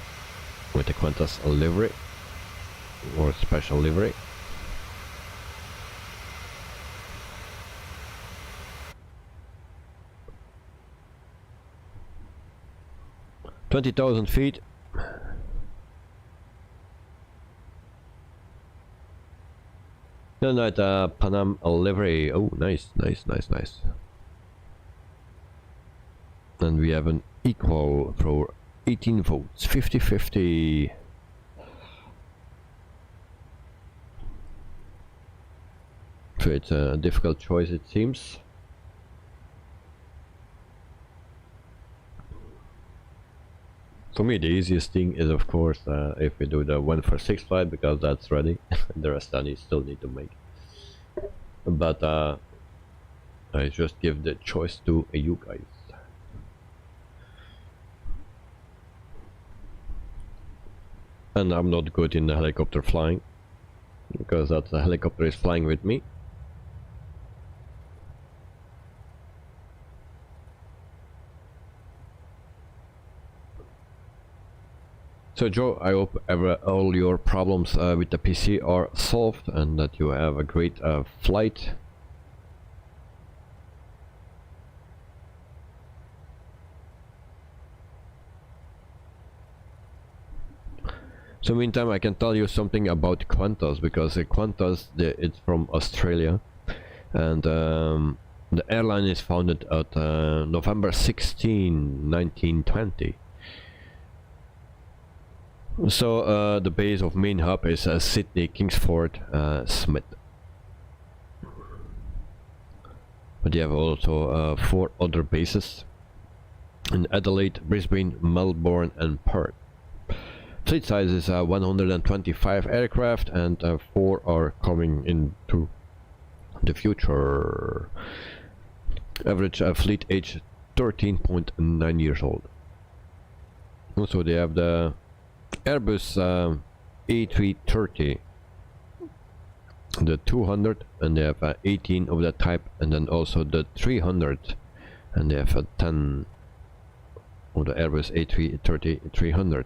with the Qantas livery or special livery. $20,000 feet. No, no, the Panam livery. Oh, nice, nice, nice, nice. And we have an equal for 18 votes, So it's a difficult choice, it seems. For me, the easiest thing is, of course, if we do the 1 for 6 flight, because that's ready. The rest I still need to make. But I just give the choice to you guys. And I'm not good in the helicopter flying, because that helicopter is flying with me. So Joe, I hope all your problems with the PC are solved and that you have a great flight. So meantime, I can tell you something about Qantas, because Qantas, it's from Australia, and the airline is founded at November 16, 1920. So the base of main hub is Sydney, Kingsford, Smith. But you have also 4 other bases in Adelaide, Brisbane, Melbourne and Perth. Fleet size is 125 aircraft, and 4 are coming into the future. Average fleet age 13.9 years old. Also they have the Airbus A330, the 200, and they have 18 of that type, and then also the 300, and they have 10 of the Airbus A330-300.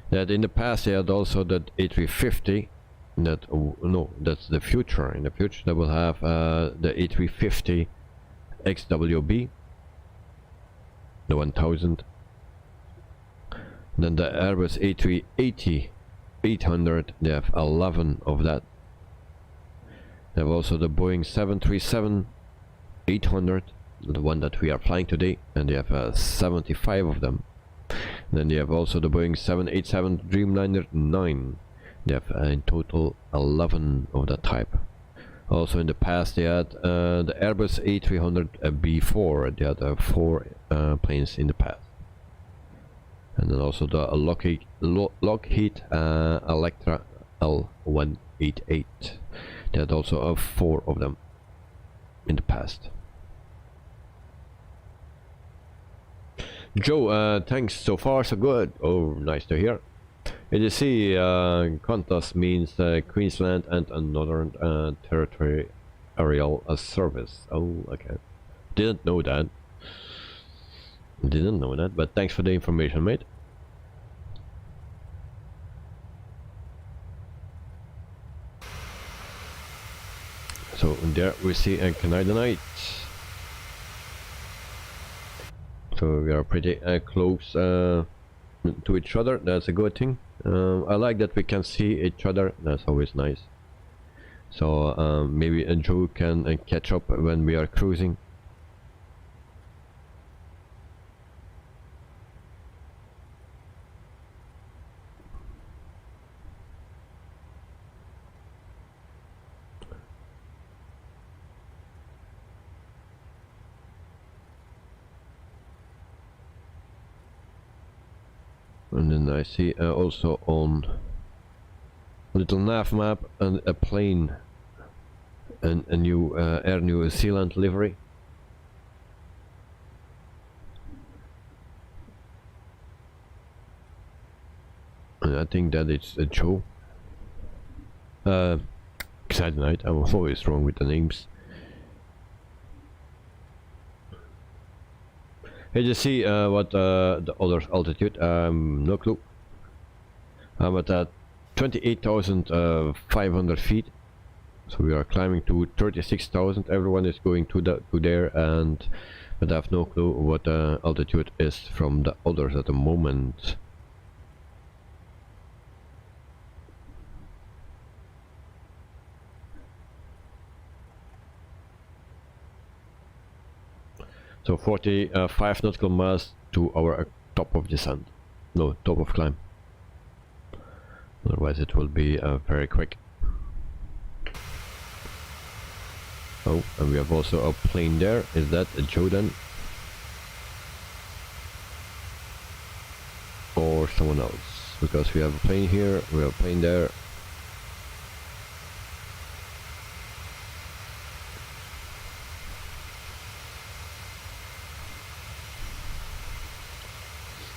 That in the past they had also that A350, that no, that's the future. In the future they will have the A350 XWB, the 1000. Then the Airbus A380-800, they have 11 of that. They have also the Boeing 737-800, the one that we are flying today, and they have 75 of them. Then they have also the Boeing 787 Dreamliner 9. They have in total 11 of that type. Also in the past they had the Airbus A300B4. They had 4 planes in the past. And then also the Lockheed Electra L188. They had also 4 of them in the past. Joe, thanks, so far so good. Oh, nice to hear. NZAA, Qantas means Queensland and Northern Territory Aerial Service. Oh, okay. Didn't know that. Didn't know that, but thanks for the information, mate. So there we see a Canadianite. So we are pretty close to each other. That's a good thing. I like that we can see each other. That's always nice. So maybe Joe can catch up when we are cruising. And then I see also on a little nav map and a plane and a new Air New Zealand livery. And I think that it's a Joe. Excited night. I'm always wrong with the names. Hey, you see what the other altitude? No clue. I'm at 28,500 feet. So we are climbing to 36,000. Everyone is going to there, and but I have no clue what the altitude is from the others at the moment. So 45 nautical miles to our top of descent. No, top of climb. Otherwise it will be very quick. Oh, and we have also a plane there. Is that a Jordan? Or someone else? Because we have a plane here, we have a plane there.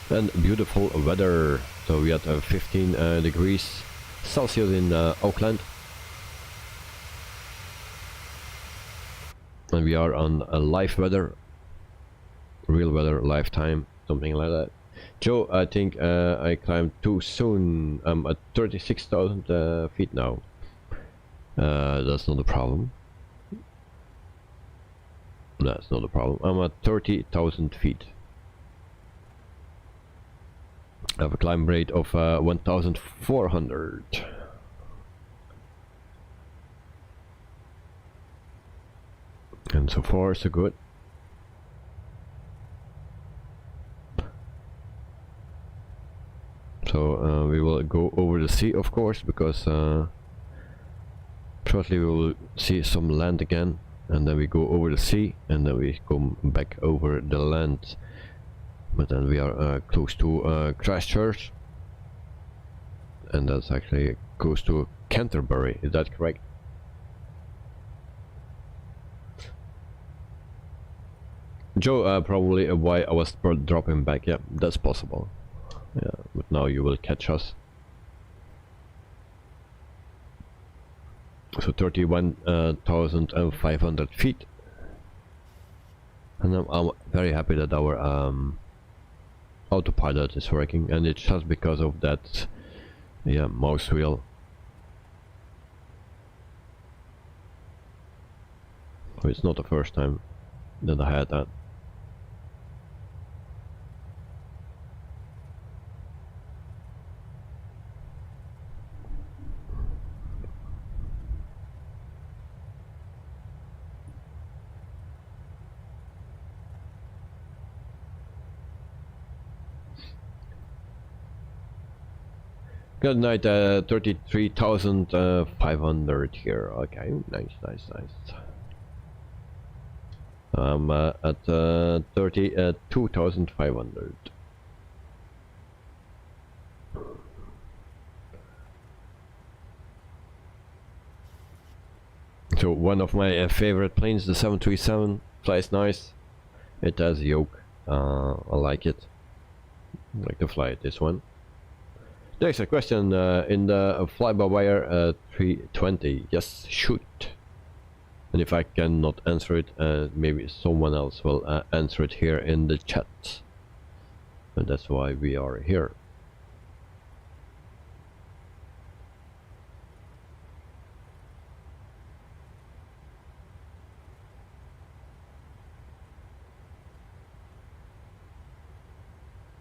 And beautiful weather. So we had 15 degrees Celsius in Auckland. And we are on a live weather. Real weather, lifetime, something like that. Joe, I think I climbed too soon. I'm at 36,000 feet now. That's not a problem. That's not a problem. I'm at 30,000 feet. I have a climb rate of 1,400. And so far so good. So we will go over the sea, of course, because shortly we will see some land again, and then we go over the sea, and then we come back over the land. But then we are close to Christchurch, and that's actually close to Canterbury. Is that correct? Joe, probably why I was dropping back. Yeah, that's possible. Yeah, but now you will catch us. So 31,500 feet, and I'm very happy that our autopilot is working, and it's just because of that, yeah, mouse wheel. So it's not the first time that I had that. Good night, 33,500 here. Okay, nice. I'm at 32,500. So one of my favorite planes, the 737, flies nice. It has a yoke. I like it. I like to fly this one. There's a question in the fly-by-wire 320. Yes, shoot. And if I cannot answer it, maybe someone else will answer it here in the chat. And that's why we are here.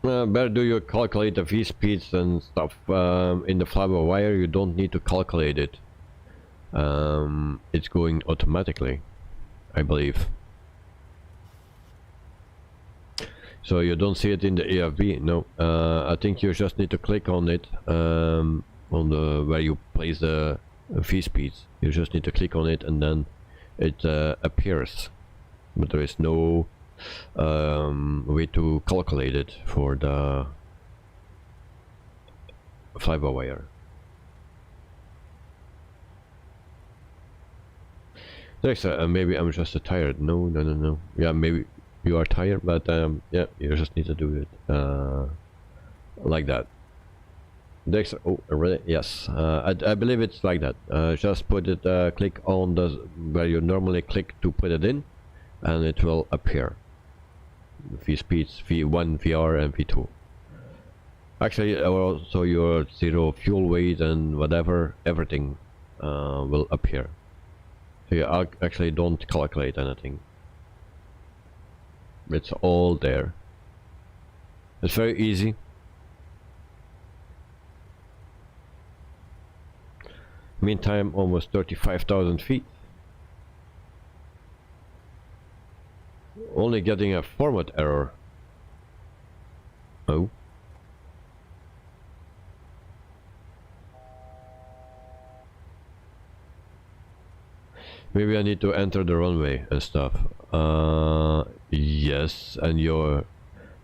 Where do you calculate the V-speeds and stuff? In the fly-by-wire you don't need to calculate it. It's going automatically, I believe. So you don't see it in the AFB, no. I think you just need to click on it, on the where you place the V-speeds. You just need to click on it and then it appears. But there is no way to calculate it for the fly-by-wire. Next, maybe I'm just tired. No. Yeah, maybe you are tired, but yeah, you just need to do it like that. Next, oh, really? Yes, I believe it's like that. Just put it, click on the where you normally click to put it in, and it will appear. V speeds, V1, VR, and V2. Actually, also your zero fuel weight and whatever, everything will appear. So you actually don't calculate anything. It's all there. It's very easy. Meantime, almost 35,000 feet. Only getting a format error. Oh. Maybe I need to enter the runway and stuff. Yes, and your...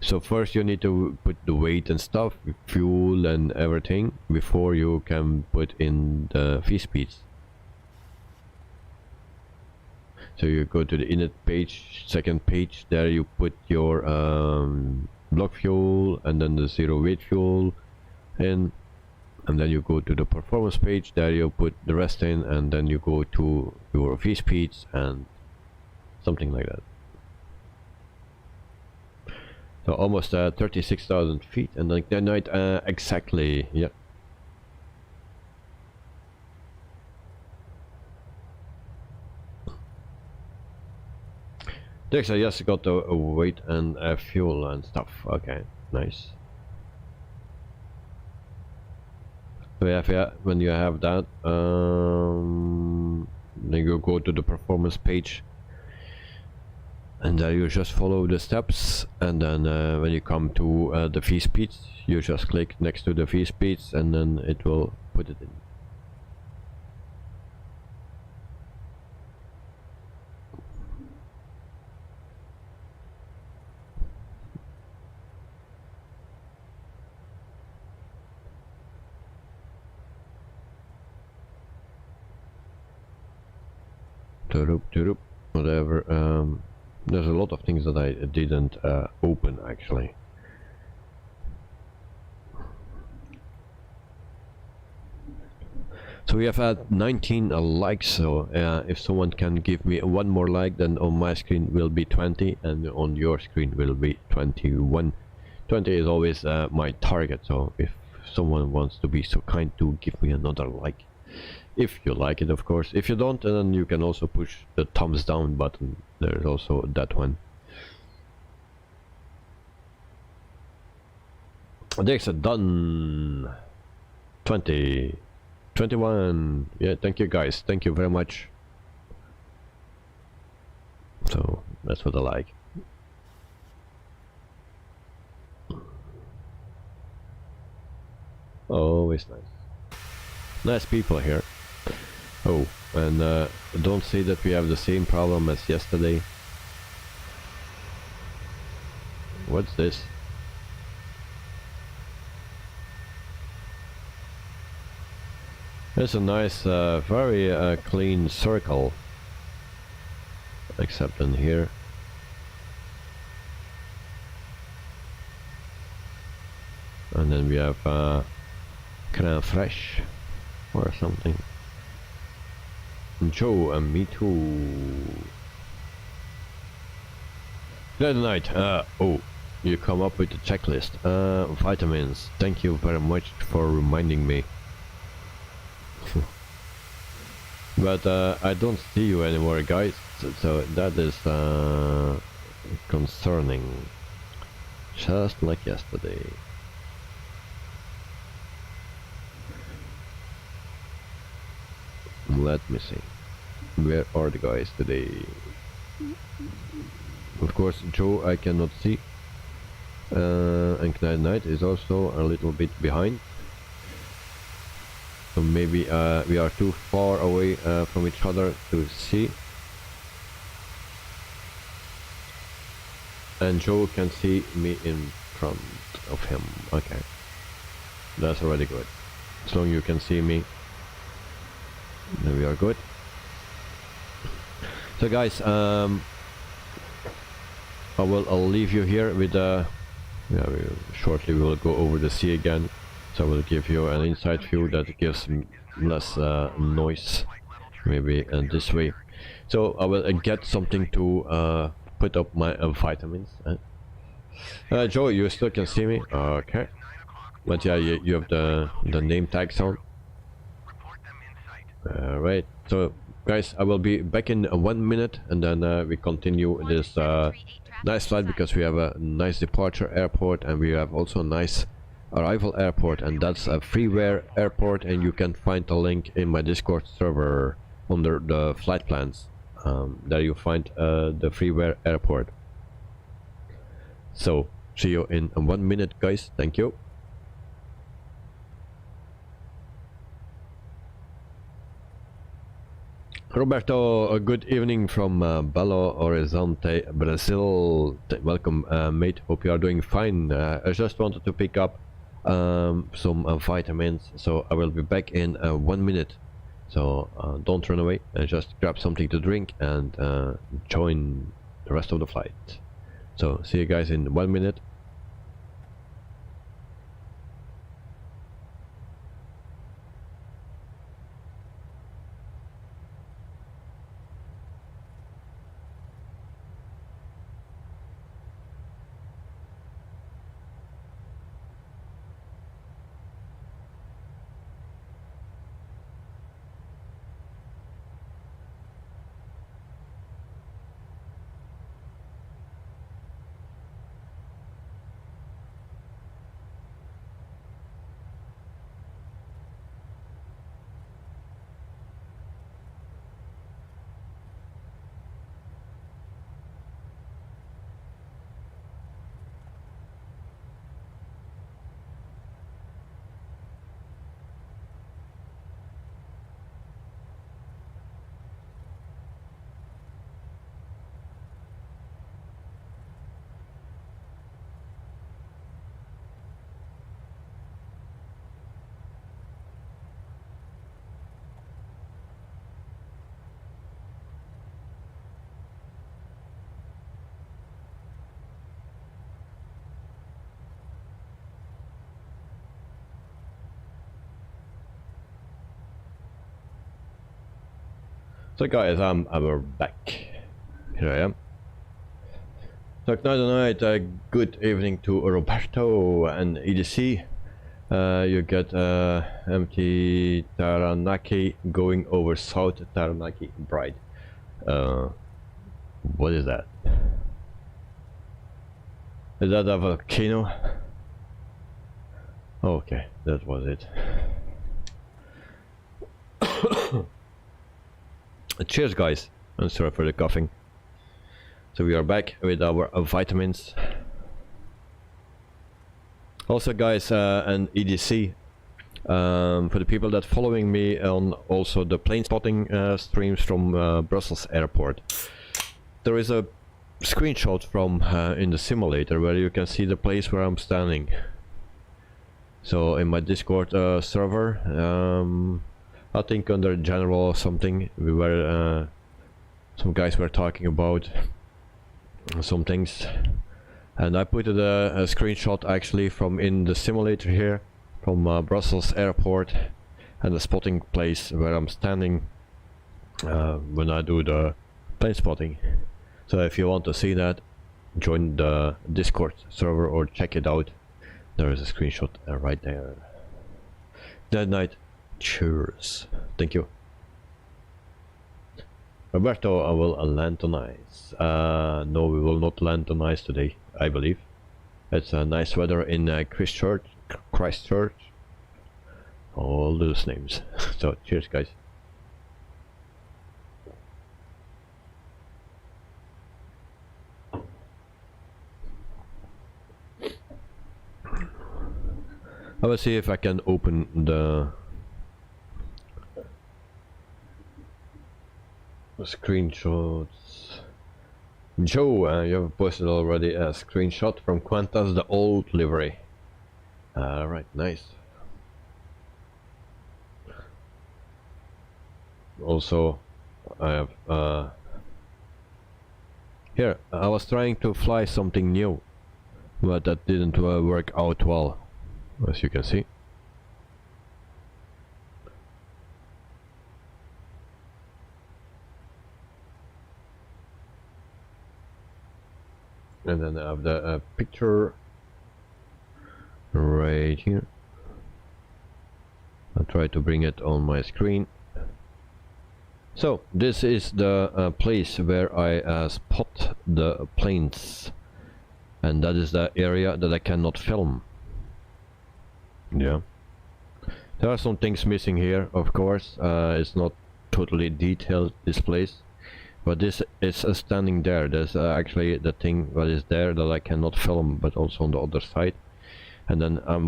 So first you need to put the weight and stuff, fuel and everything, before you can put in the v-speeds. So you go to the init page, second page, there you put your block fuel and then the zero weight fuel in, and then you go to the performance page, there you put the rest in, and then you go to your v-speeds and something like that. So almost 36,000 feet, and like that night exactly, yeah. Thanks, I just got the weight and fuel and stuff. Okay, nice. So yeah, when you have that, then you go to the performance page, and there you just follow the steps, and then when you come to the v-speeds, you just click next to the v-speeds, and then it will put it in. Whatever. There's a lot of things that I didn't open actually. So we have had 19 likes, so if someone can give me one more like, then on my screen will be 20 and on your screen will be 21. 20 is always my target, so if someone wants to be so kind to give me another like. If you like it, of course. If you don't, then you can also push the thumbs down button. There's also that one. There's a done. 20. 21. Yeah, thank you guys. Thank you very much. So, that's what I like. Always nice. Nice people here. Oh, and don't say that we have the same problem as yesterday. What's this? It's a nice, very clean circle. Except in here. And then we have crème fraîche or something. Joe and me too. Good night. Oh, you come up with the checklist. Vitamins. Thank you very much for reminding me. But I don't see you anymore, guys. So that is concerning. Just like yesterday. Let me see. Where are the guys today? Of course, Joe I cannot see. And Knight is also a little bit behind. So maybe we are too far away from each other to see. And Joe can see me in front of him. Okay. That's already good. As long as you can see me, then we are good. So guys, I'll leave you here with shortly we will go over the sea again. So I will give you an inside view that gives less noise, maybe this way. So I will get something to put up my vitamins. Joe, you still can see me? Okay. But yeah, you have the name tags on. Alright, so guys, I will be back in 1 minute, and then we continue this nice flight, because we have a nice departure airport and we have also a nice arrival airport, and that's a freeware airport, and you can find a link in my Discord server under the flight plans. There you find the freeware airport. So see you in 1 minute, guys. Thank you. Roberto, a good evening from Belo Horizonte, Brazil. Welcome, mate. Hope you are doing fine. I just wanted to pick up some vitamins, so I will be back in 1 minute. So don't run away, just grab something to drink and join the rest of the flight. So see you guys in 1 minute. So guys, I'm back. Here I am. So tonight, good evening to Roberto and EDC. You get empty Taranaki going over South Taranaki Bride. What is that? Is that a volcano? Okay, that was it. Cheers guys, and sorry for the coughing. So we are back with our vitamins. Also guys, and EDC, for the people that following me on also the plane spotting streams from Brussels airport, there is a screenshot from in the simulator where you can see the place where I'm standing. So in my Discord server, I think under general or something, we were some guys were talking about some things, and I put a screenshot actually from in the simulator here from Brussels airport and the spotting place where I'm standing when I do the plane spotting. So if you want to see that, join the Discord server or check it out. There is a screenshot right there. That night. Cheers. Thank you. Roberto, I will land on ice. No, we will not land on ice today, I believe. It's nice weather in Christchurch. All those names. So, cheers guys. I will see if I can open the screenshots. Joe, you have posted already a screenshot from Qantas, the old livery. Alright, nice. Also, I have here, I was trying to fly something new, but that didn't work out well, as you can see. And then I have the picture right here. I'll try to bring it on my screen. So this is the place where I spot the planes, and that is the area that I cannot film. Yeah, there are some things missing here, of course. It's not totally detailed, this place. But this is standing there. There's actually the thing that is there that I cannot film, but also on the other side. And then I'm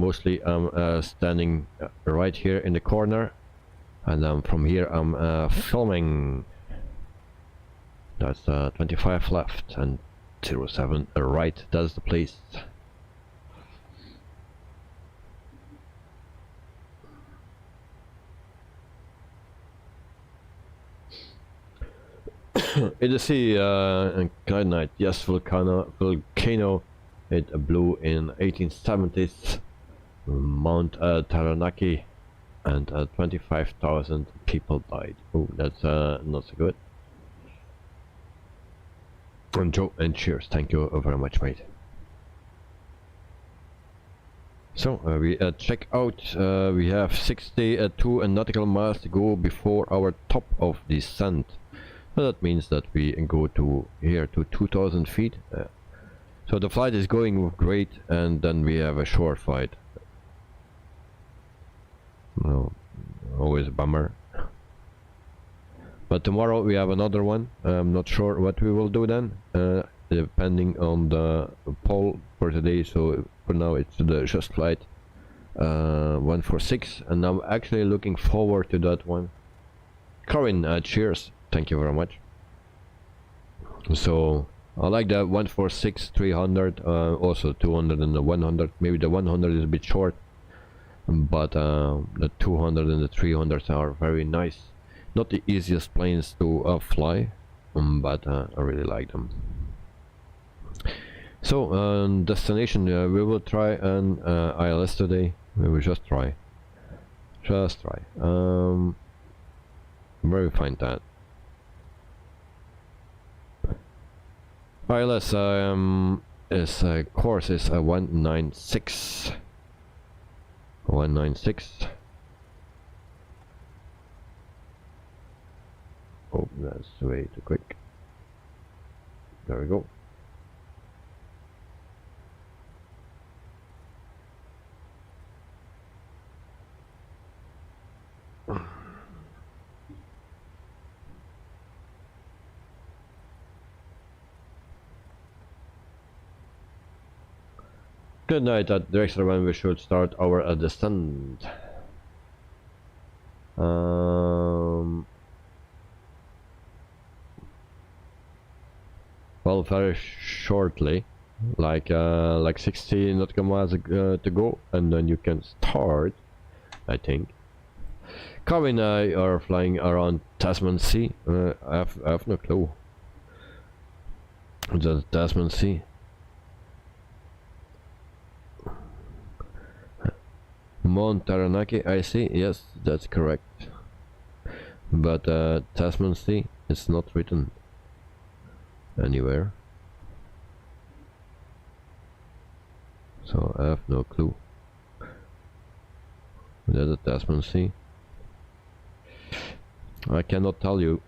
standing right here in the corner, and from here I'm filming. That's 25 left and 07 right. That's the place. In the sea, Granite, yes, volcano. It blew in 1870s. Mount Taranaki, and 25,000 people died. Oh, that's not so good. And Joe, and cheers. Thank you very much, mate. So we check out. We have 62 nautical miles to go before our top of descent. So that means that we go to here to 2,000 feet. So the flight is going great, and then we have a short flight. Well, always a bummer. But tomorrow we have another one. I'm not sure what we will do then, depending on the poll for today. So for now it's the just flight 146, and I'm actually looking forward to that one. Corinne, cheers. Thank you very much. So I like the 146 300, also 200 and the 100. Maybe the 100 is a bit short, but the 200 and the 300 are very nice. Not the easiest planes to fly, but I really like them. So destination, we will try an ILS today. We will just try. Where we find that? ILS is course is 196. 196. Oh, that's way too quick. There we go. Good night. At the extra when we should start our descent. Well, very shortly, like 60 nautical miles to go, and then you can start, I think. Carvin and I are flying around Tasman Sea. I have no clue. The Tasman Sea. Mount Taranaki, I see. Yes, that's correct. But Tasman Sea, it's not written anywhere. So I have no clue. That's the Tasman Sea. I cannot tell you.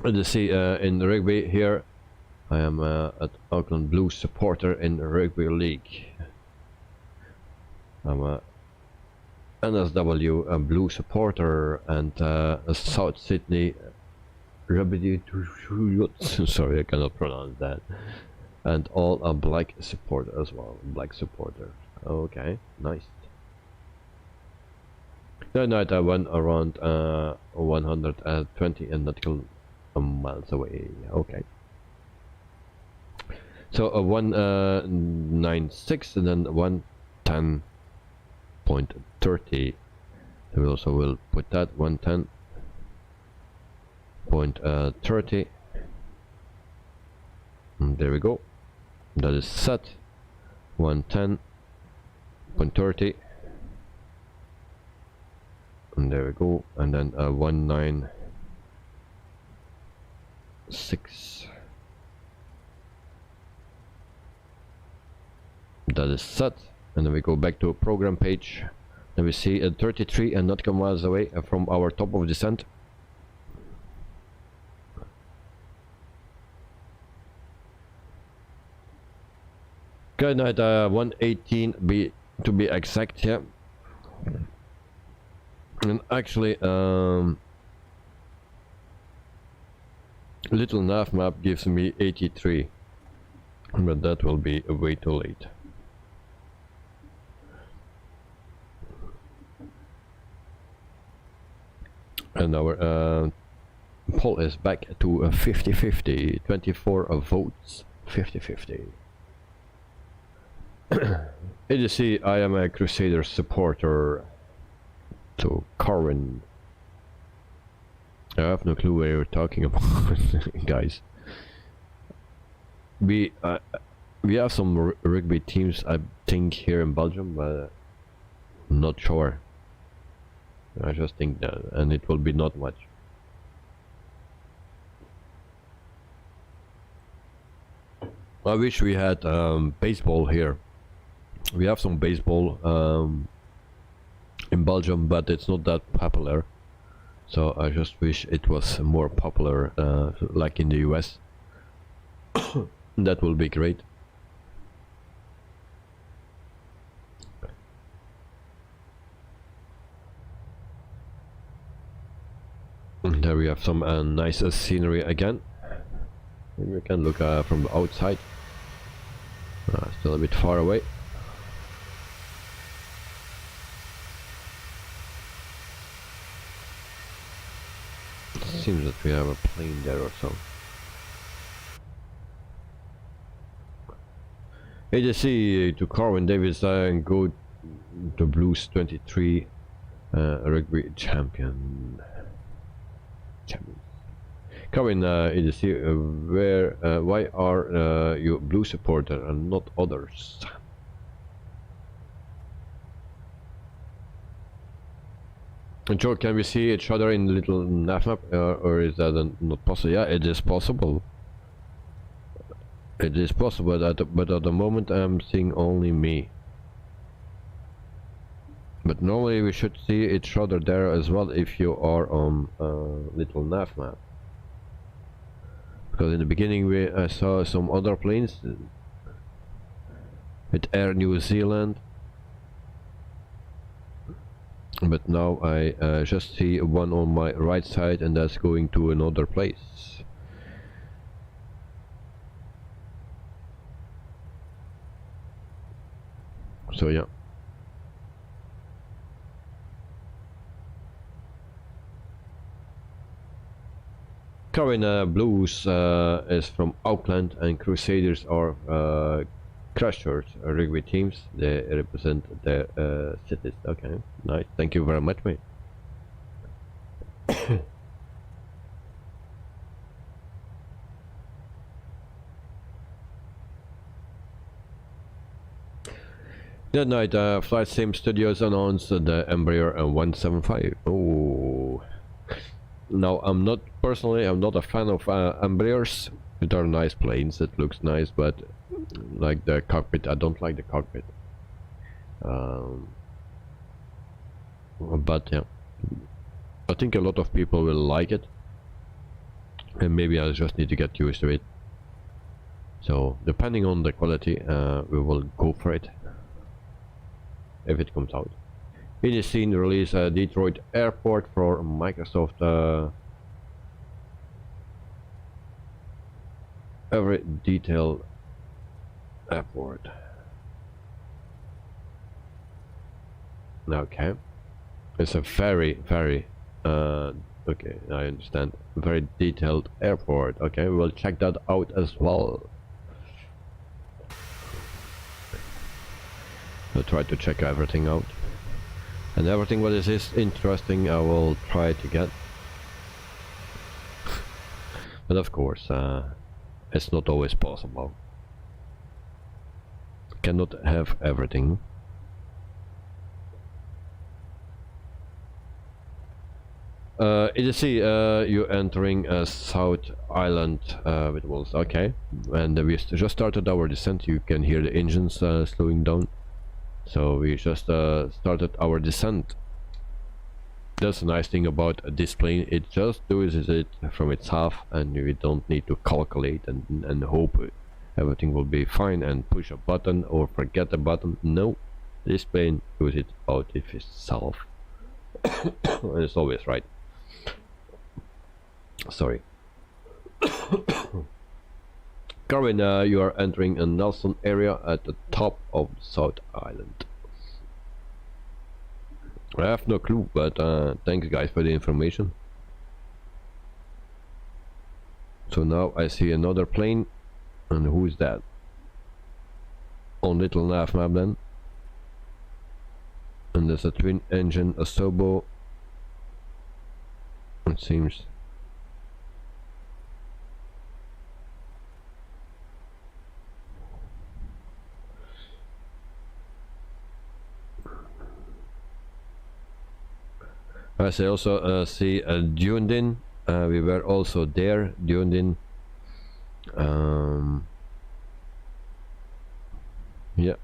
The sea in rugby here. I am at Auckland Blues supporter in Rugby League. I'm a NSW Blue supporter and a South Sydney Rugby. Sorry, I cannot pronounce that. And all a black supporter as well. Black supporter. Okay, nice. That night I went around 120 nautical miles away. Okay. So 196 and then 110.30. We also will put that 110.30. And there we go. That is set. 110.30. And there we go. And then 196. That is set, and then we go back to a program page. Then we see 33 nautical miles away from our top of descent. Good night, 118 to be exact, yeah. And actually, little nav map gives me 83, but that will be way too late. And our poll is back to 50-50, 24 votes, 50-50. As you see, I am a Crusader supporter. To Corwin. I have no clue what you're talking about, guys. We have some rugby teams, I think, here in Belgium, but not sure. I just think that, and it will be not much. I wish we had baseball here. We have some baseball in Belgium, but it's not that popular. So I just wish it was more popular, like in the US. That will be great. And there we have some nice scenery again. And we can look from the outside. Still a bit far away. Seems that we have a plane there or so. AJC to Corwin Davis and go to Blues 23 rugby champion. Corwin, AJC, why are you a Blue supporter and not others? Joe, can we see each other in little nav map, or is that not possible? Yeah, it is possible. It is possible, but at the moment I'm seeing only me. But normally we should see each other there as well if you are on little nav map. Because in the beginning I saw some other planes with Air New Zealand. But now I just see one on my right side, and that's going to another place. So yeah. Corwin Blues is from Auckland, and Crusaders are Christchurch rugby teams. They represent their cities. Okay, nice. Thank you very much, mate. That night, Flight Sim Studios announced the Embraer 175. Oh, now I'm not a fan of Embraers. They are nice planes. It looks nice, but like the cockpit, I don't like the cockpit. But yeah, I think a lot of people will like it, and maybe I just need to get used to it. So depending on the quality, we will go for it if it comes out. In the scene release Detroit Airport for Microsoft. Every detailed airport. Okay, it's a very okay, I understand, very detailed airport. Okay, we'll check that out as well. I'll try to check everything out, and everything what is interesting I will try to get. But of course it's not always possible. Cannot have everything. You see, you're entering South Island with walls. Okay, and we just started our descent. You can hear the engines slowing down. So we just started our descent. That's a nice thing about this plane. It just does it from itself, and we don't need to calculate and hope everything will be fine and push a button or forget a button. No, this plane does it out of itself. And it's always right. Sorry. Corwin, you are entering a Nelson area at the top of South Island. I have no clue, but thanks guys for the information. So now I see another plane, and who's that? On little nav map then. And there's a twin engine Asobo. It seems. As I also see Dunedin. We were also there, Dunedin. Yeah.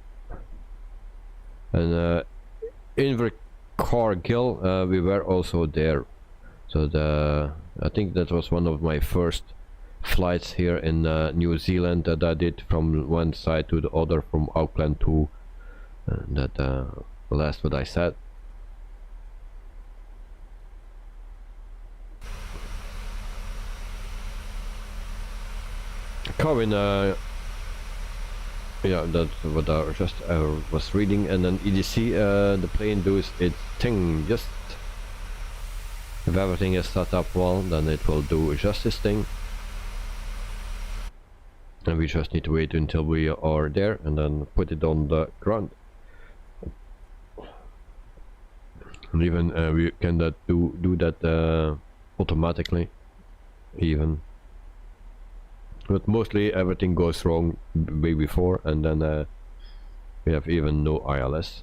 And Invercargill, we were also there. So I think that was one of my first flights here in New Zealand that I did from one side to the other, from Auckland to that last what I said. Corin, yeah, that's what I just was reading. And then EDC, the plane does its thing. Just if everything is set up well, then it will do just this thing. And we just need to wait until we are there and then put it on the ground. And even we can do that automatically, even. But mostly everything goes wrong way before, and then we have even no ILS,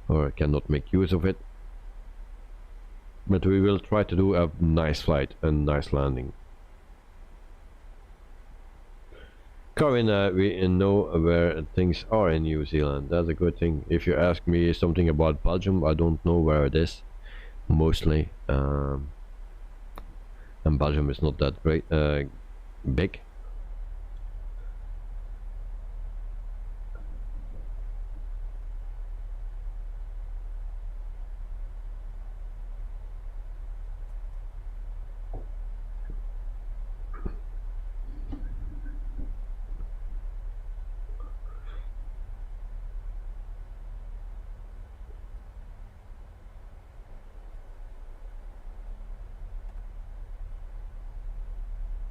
or cannot make use of it. But we will try to do a nice flight and nice landing. Corinne, we know where things are in New Zealand. That's a good thing. If you ask me something about Belgium, I don't know where it is, mostly. And Belgium is not that great. Big.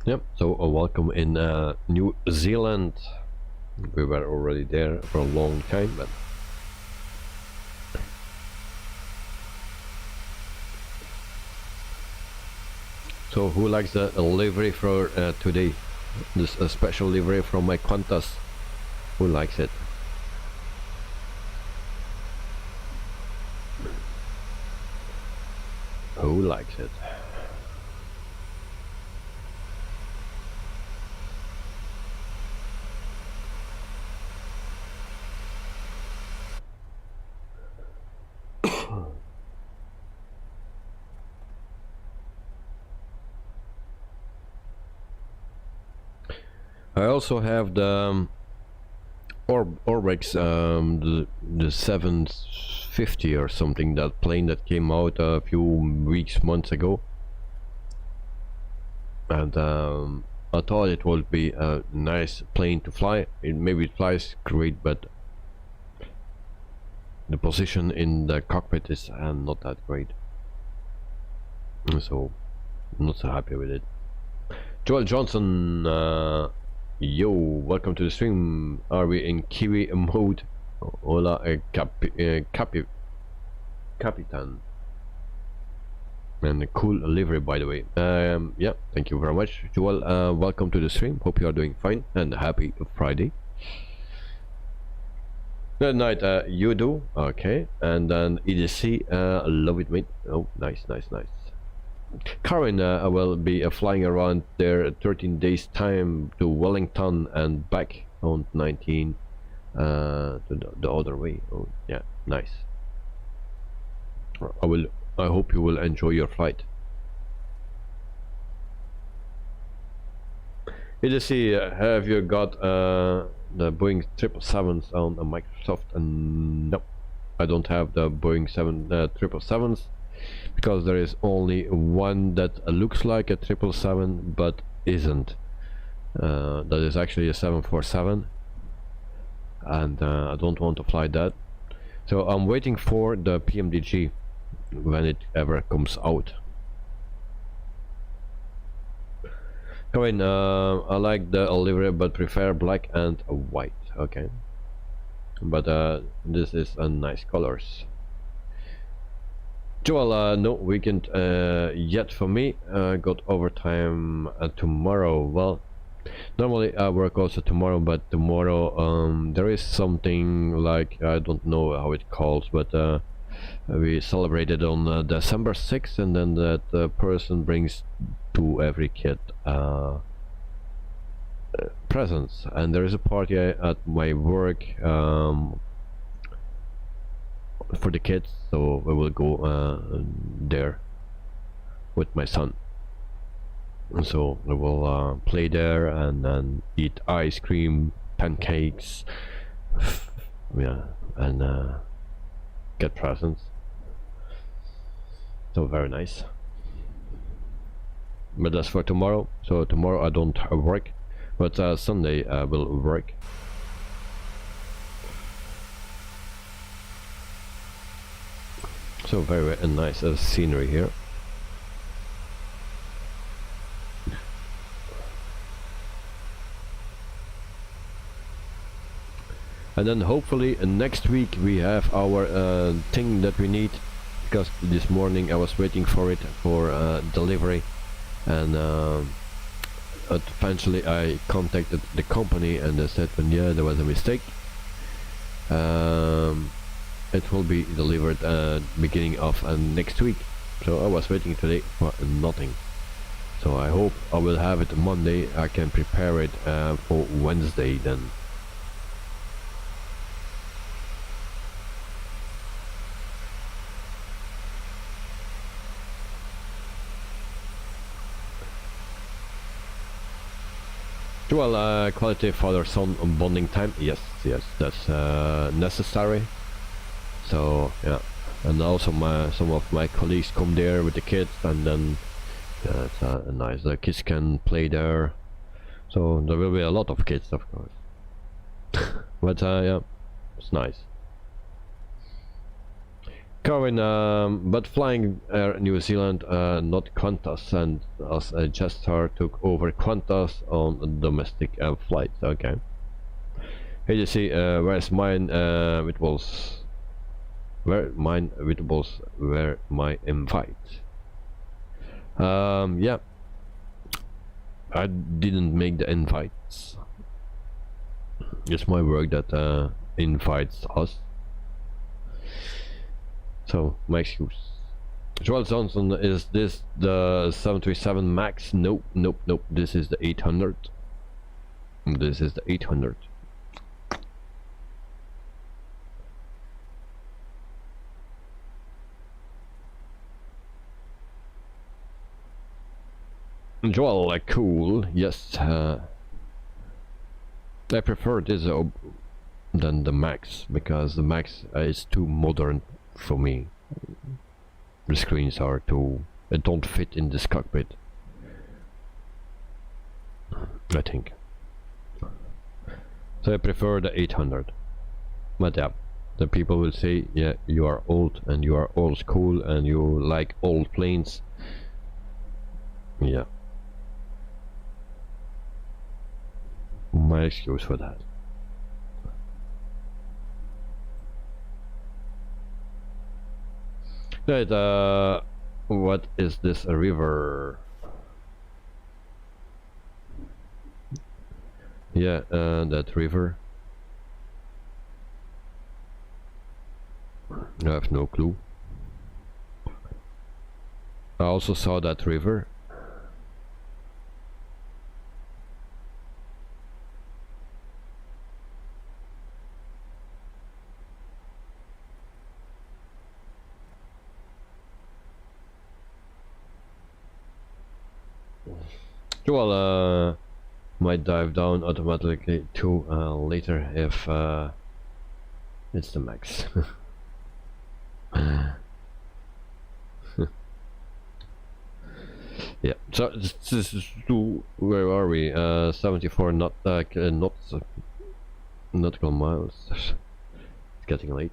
Yep, so welcome in New Zealand. We were already there for a long time, but so who likes the livery for today? This a special livery from my Qantas. Who likes it? Who likes it? I also have the Orbix, the 750 or something, that plane that came out a few months ago, and I thought it would be a nice plane to fly. Maybe it flies great, but the position in the cockpit is not that great, so I'm not so happy with it. Joel Johnson, yo, welcome to the stream. Are we in Kiwi mode? Hola, Capitan. And a cool livery, by the way. Yeah, thank you very much, Joel. Welcome to the stream. Hope you are doing fine and happy Friday. Good night, you do. Okay, and then EDC, love it, mate. Oh, nice, nice, nice. Karen, I will be flying around there 13 days time to Wellington and back on 19 to the other way. Oh yeah, nice. I hope you will enjoy your flight. EDC, have you got the Boeing 777s on a Microsoft? No, I don't have the Boeing 777s. Because there is only one that looks like a 777 but isn't. That is actually a 747, and I don't want to fly that. So I'm waiting for the Pmdg when it ever comes out. Corinne, I like the livery but prefer black and white. Okay. But this is a nice colors. Joel, no weekend yet for me. Got overtime tomorrow. Well, normally I work also tomorrow, but tomorrow there is something like, I don't know how it calls, but we celebrated on December 6th, and then that person brings to every kid presents, and there is a party at my work for the kids, so we will go there with my son. And so we will play there and then eat ice cream, pancakes, yeah, and get presents. So very nice. But that's for tomorrow. So tomorrow I don't work, but Sunday I will work. So very, very nice scenery here. And then hopefully next week we have our thing that we need, because this morning I was waiting for it for delivery, and eventually I contacted the company and they said, well, yeah, there was a mistake. It will be delivered beginning of next week. So I was waiting today for nothing. So I hope I will have it Monday. I can prepare it for Wednesday then. Well, quality father-son bonding time, yes, that's necessary. So yeah, and also some of my colleagues come there with the kids, and then yeah, it's nice. The kids can play there, so there will be a lot of kids, of course. But yeah, it's nice. Corin, but flying Air New Zealand, not Qantas, and as Jetstar took over Qantas on domestic flights. Okay. Here you see where's mine. It was where mine. It was where my invite. Yeah. I didn't make the invites. It's my work that invites us. So, my excuse. Joel Johnson, is this the 737 MAX? Nope, nope, nope. This is the 800. This is the 800. Joel, like cool. Yes. I prefer this than the MAX, because the MAX is too modern for me. The screens are too, they don't fit in this cockpit, I think. So I prefer the 800. But yeah, the people will say, yeah, you are old and you are old school and you like old planes. Yeah, my excuse for that. Right, what is this, a river? Yeah, that river. I have no clue. I also saw that river. Well, might dive down automatically too later if it's the max. Yeah, so this is to, where are we? 74 knots, nautical miles. It's getting late.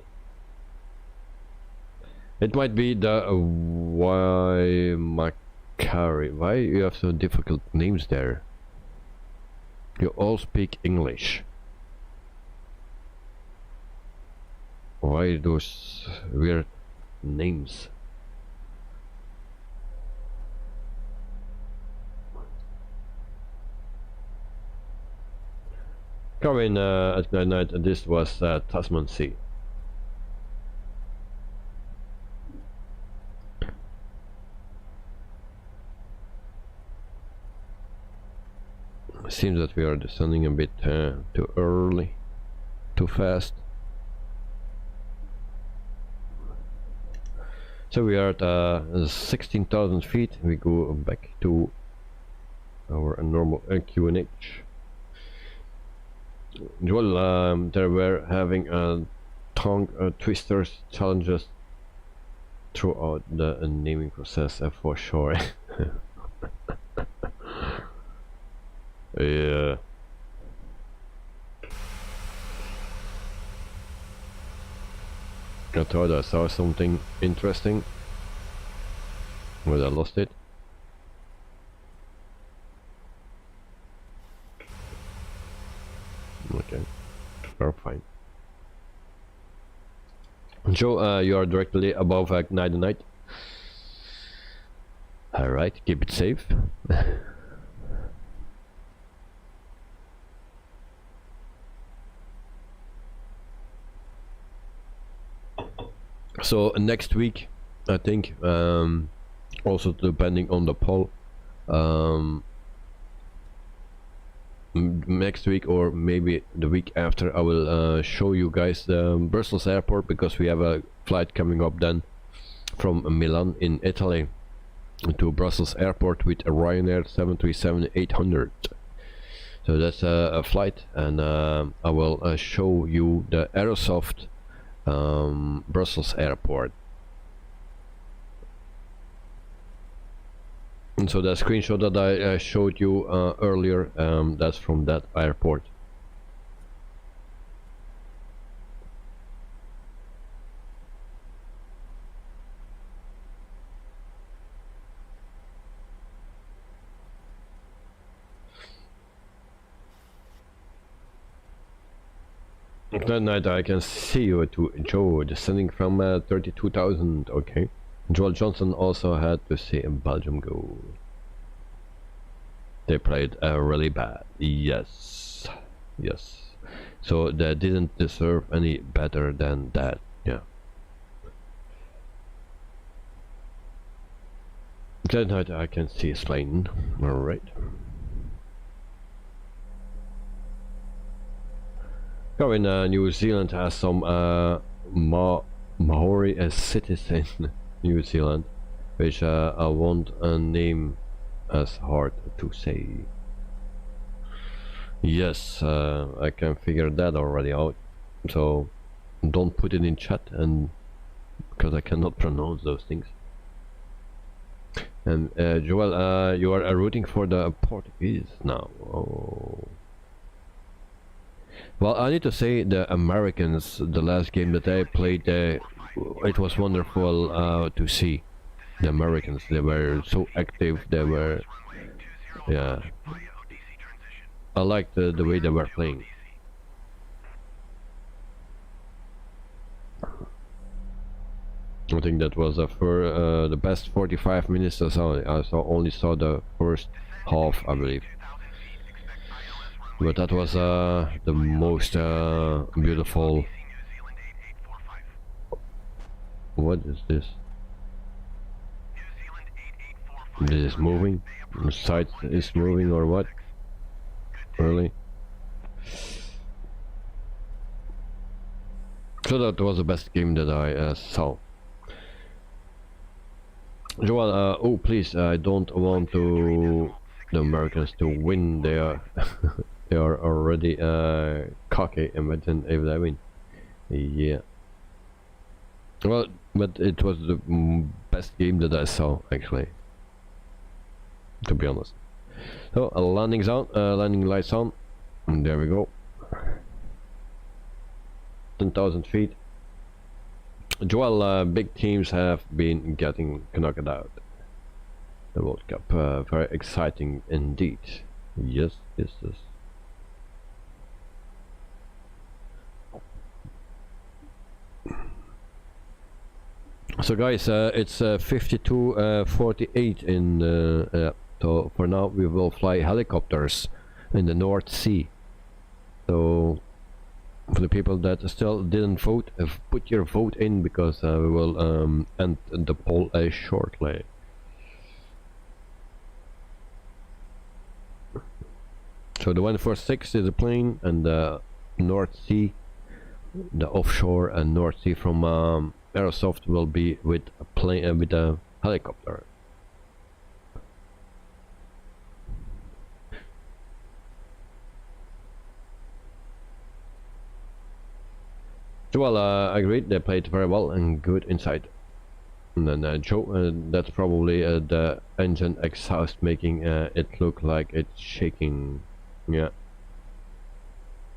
It might be the Why you have so difficult names there? You all speak English. Why those weird names? Coming at night, this was Tasman Sea. Seems that we are descending a bit too early, too fast. So we are at 16,000 feet. We go back to our normal QNH. Well, they were having tongue twisters challenges throughout the naming process for sure. Yeah. I thought I saw something interesting, but I lost it. Okay, we're fine. Joe, you are directly above night and night. Alright, keep it safe. So next week, I think, also depending on the poll, next week or maybe the week after, I will show you guys the Brussels airport, because we have a flight coming up then from Milan in Italy to Brussels airport with a Ryanair 737-800. So that's a flight, and I will show you the Aerosoft Brussels airport. And so the screenshot that I showed you earlier, that's from that airport. That night I can see you to Joe descending from 32,000. Okay. Joel Johnson also had to see a Belgium goal. They played really bad. Yes. Yes. So they didn't deserve any better than that. Yeah. That night I can see Spain. Alright. In New Zealand has some Maori cities in New Zealand, which I won't name as hard to say. Yes, I can figure that already out, so don't put it in chat, and because I cannot pronounce those things. And Joel, you are rooting for the Portuguese now. Oh. Well, I need to say the Americans, the last game that I played, it was wonderful to see. The Americans, they were so active, they were, yeah. I liked the way they were playing. I think that was for the best 45 minutes I saw. Only saw the first half, I believe. But that was the most beautiful. What is this? This is moving? The site is moving or what? Really? So that was the best game that I saw. Joel, oh please, I don't want to the Americans to win. They are they are already cocky. Imagine if they win. Yeah. Well, but it was the best game that I saw, actually, to be honest. So landing's on, landing lights on, and there we go. 10,000 feet. Joel, big teams have been getting knocked out. The World Cup, very exciting indeed. Yes, yes, yes. So guys, it's 52:48 in so for now we will fly helicopters in the North Sea. So for the people that still didn't vote, put your vote in, because we will end the poll shortly. So the 146 is a plane, and the North Sea, the offshore and North Sea from Aerosoft will be with a plane, with a helicopter. So well, agreed, they played very well and good inside. And then Joe, that's probably the engine exhaust making it look like it's shaking. Yeah,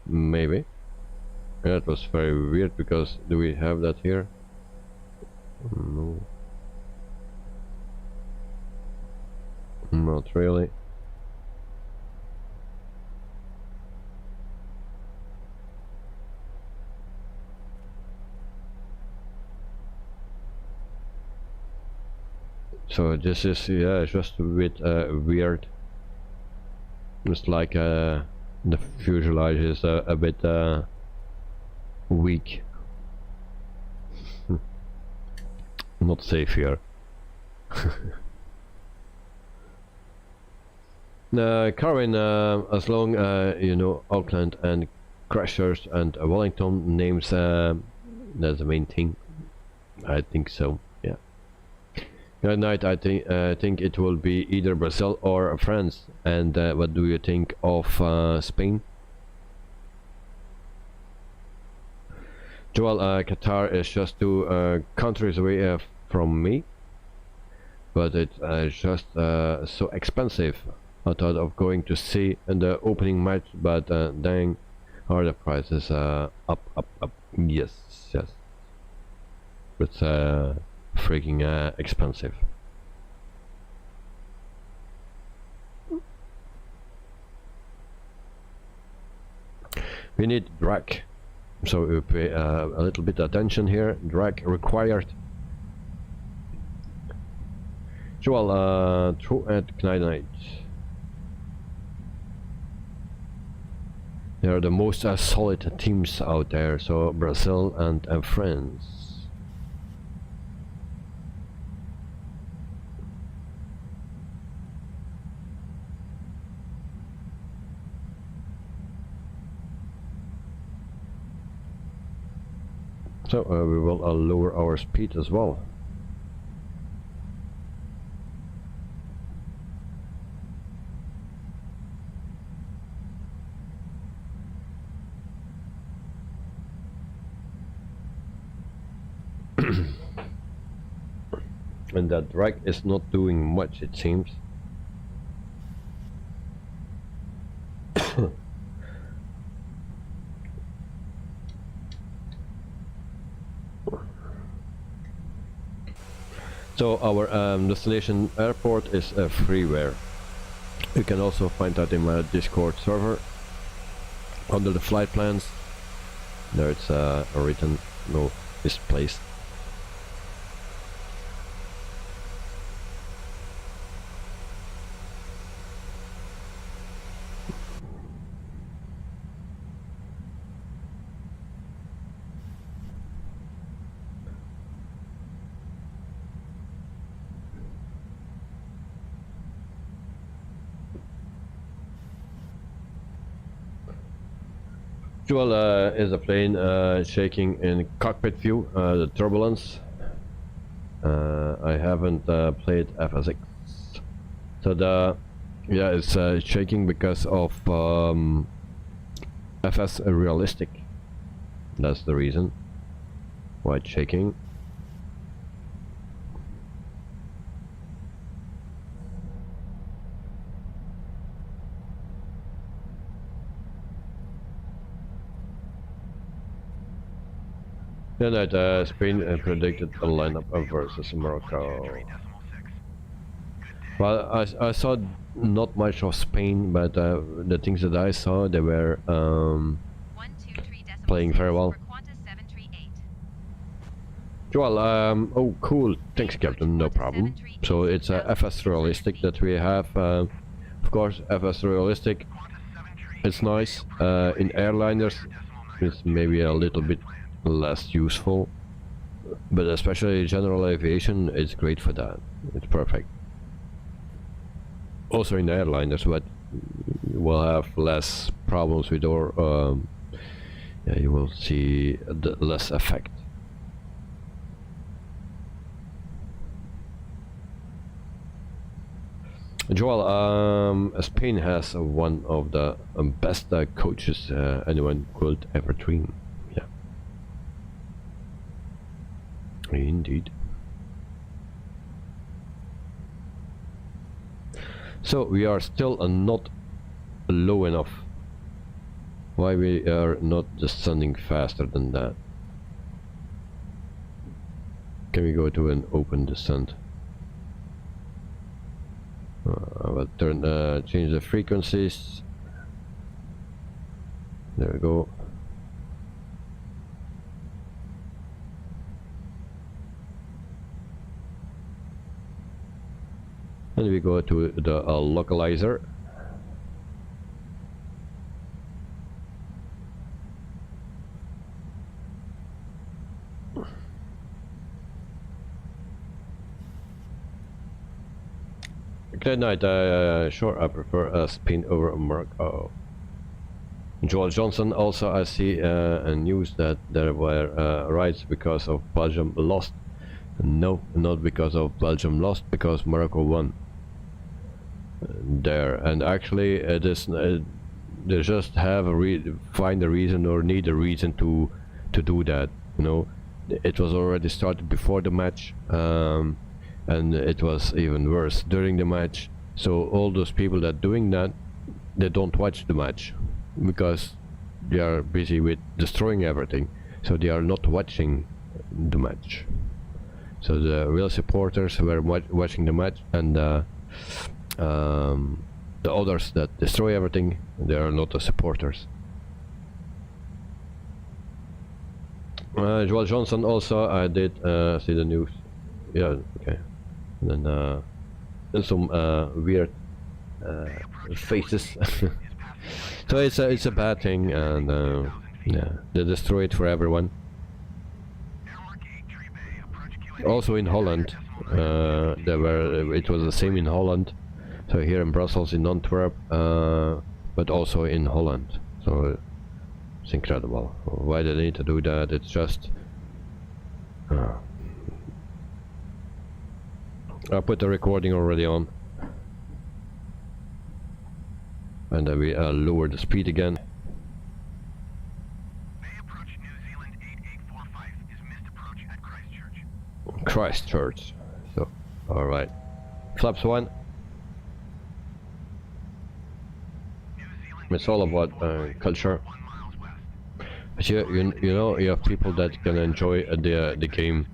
maybe. That was very weird, because do we have that here? No. Not really. So this is, yeah, just a bit weird. It's like the fuselage is a bit weak. Not safe here. Carvin, as long you know Auckland and Christchurch and Wellington names, that's the main thing. I think so. Yeah. Good night. I think it will be either Brazil or France. And what do you think of Spain? Joel, Qatar is just 2 countries away from me, but it's just so expensive. I thought of going to see in the opening match, but dang, are the prices up. Yes. It's freaking expensive. We need drag, so we pay a little bit attention here. Drag required. Joel, through at Knight. They are the most solid teams out there, so Brazil and France. So we will lower our speed as well. And that drag is not doing much, it seems. So our destination airport is freeware. You can also find that in my Discord server under the flight plans. There it's written, no, this place. Is a plane shaking in cockpit view, the turbulence. I haven't played FSX, so yeah, it's shaking because of FS realistic. That's the reason why it's shaking. Then that Spain predicted a lineup versus Morocco. Well, I saw not much of Spain, but the things that I saw, they were playing very well. Well, oh cool, thanks Captain, no problem. So it's a FS realistic that we have. Of course, FS realistic, it's nice. In airliners, it's maybe a little bit less useful. But especially general aviation, it's great for that. It's perfect. Also in airliners, but we'll have less problems with our, yeah, you will see the less effect. Joel, Spain has one of the best coaches anyone could ever dream. Yeah, indeed. So we are still not low enough. Why we are not descending faster than that? Can we go to an open descent? I'll change the frequencies. There we go. And we go to the localizer. Good night. Sure, I prefer a spin over a mark. Oh. Joel Johnson. Also, I see a news that there were riots because of Belgium lost. No, not because of Belgium lost, because Morocco won. There, and actually, they just have find a reason or need a reason to do that. You know, it was already started before the match. And it was even worse during the match. So all those people that doing that, they don't watch the match because they are busy with destroying everything. So they are not watching the match. So the real supporters were watching the match, and the others that destroy everything, they are not the supporters. Joel Johnson also, I did see the news. Yeah, okay. And then some weird faces. So it's a bad thing, and yeah, they destroy it for everyone. Also in Holland, it was the same in Holland. So here in Brussels, in Antwerp, but also in Holland. So it's incredible. Why they need to do that? It's just. I put the recording already on, and then we lower the speed again. May approach New Zealand 8845 is missed approach at Christchurch. Christchurch. So, all right. Flaps 1. It's all about culture. But you know, you have people that can enjoy the game,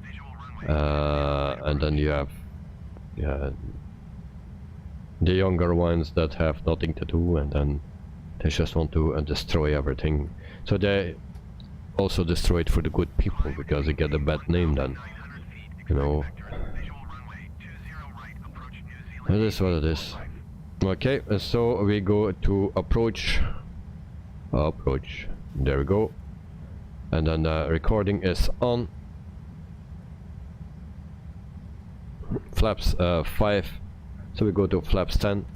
and then you have. Yeah, the younger ones that have nothing to do, and then they just want to destroy everything. So they also destroy it for the good people because they get a bad name then, you know. It is what it is. Okay, so we go to approach. There we go. And then the recording is on. Flaps 5, so we go to flaps 10,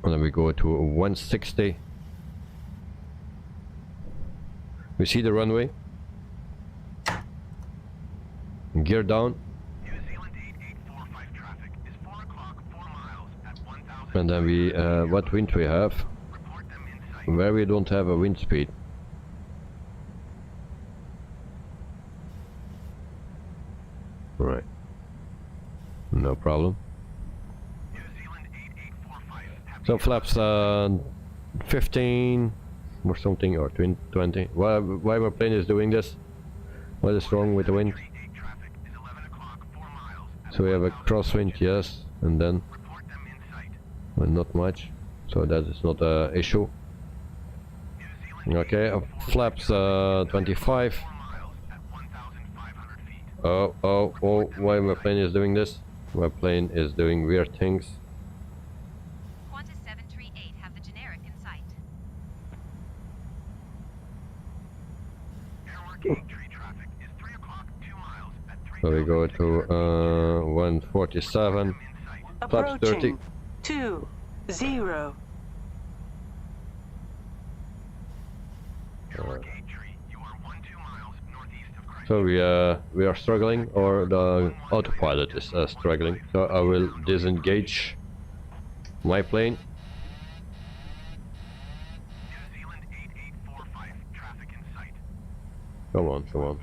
and then we go to 160. We see the runway, gear down, New Zealand 8845 traffic is 4 o'clock, 4 miles at 1,000. and then we what wind we have, Report them in sight. where we don't have a wind speed. Right, no problem. New Zealand 8845. So flaps 15 or something, or 20. Why my plane is doing this? What is wrong with the wind? Traffic is 11 o'clock, 4 miles at So we have a crosswind, yes, and then report them in sight. well, not much. So that is not a issue. New Zealand Okay, flaps 25. Oh, why my plane is doing this? My plane is doing weird things. Qantas 738 have the generic in sight. Airwork 83 traffic is 3 o'clock, 2 miles at 3. So we go to 147. Flaps 30. Approaching 20. Airwork 83, you are 12 miles northeast of Christchurch. So we are struggling, or the autopilot is struggling. So I will disengage my plane. New Zealand 8845, traffic in sight. Come on. Traffic.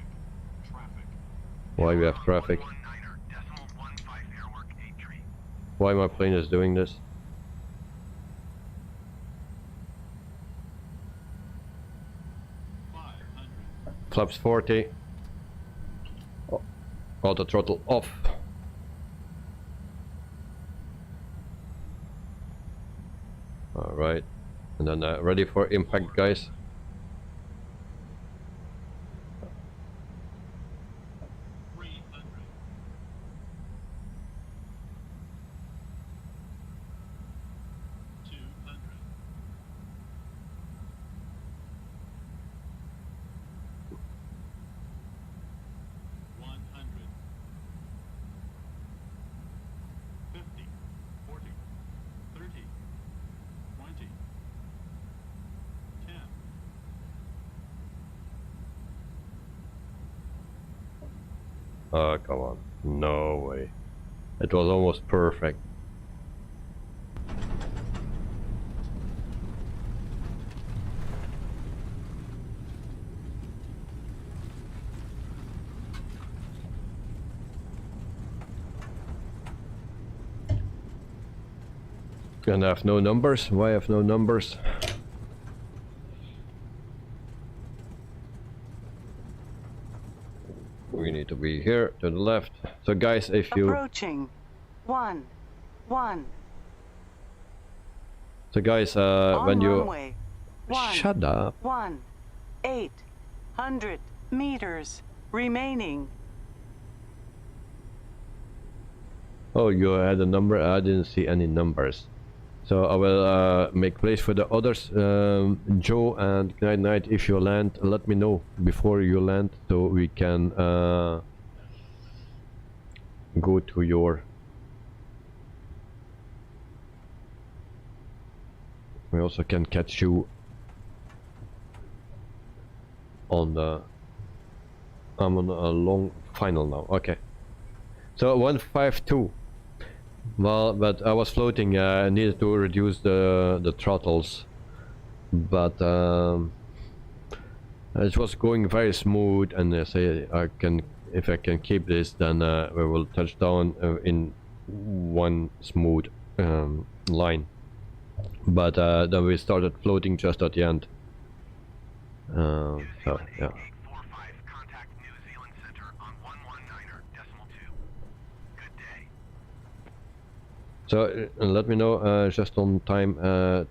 Why we have traffic? 119er, decimal 15 airwork 83. Why my plane is doing this? Flaps 40. Auto throttle off. Alright. And then ready for impact, guys. Oh, come on. No way. It was almost perfect. And I have no numbers. Why have no numbers? We need to be here to the left. So guys, if you Approaching 1. so guys On when you runway 1. shut up. 800 meters remaining. Oh, you had a number? I didn't see any numbers. So I will make place for the others. Joe and Knight, if you land, let me know before you land so we can go to your... We also can catch you on the... I'm on a long final now, okay. So 152. Well, but I was floating. I needed to reduce the throttles, but it was going very smooth. And I say if I can keep this, then we will touch down in one smooth line. But then we started floating just at the end. So yeah. 8845, contact New Zealand Center on 119er, decimal 2. Good day. So let me know just on time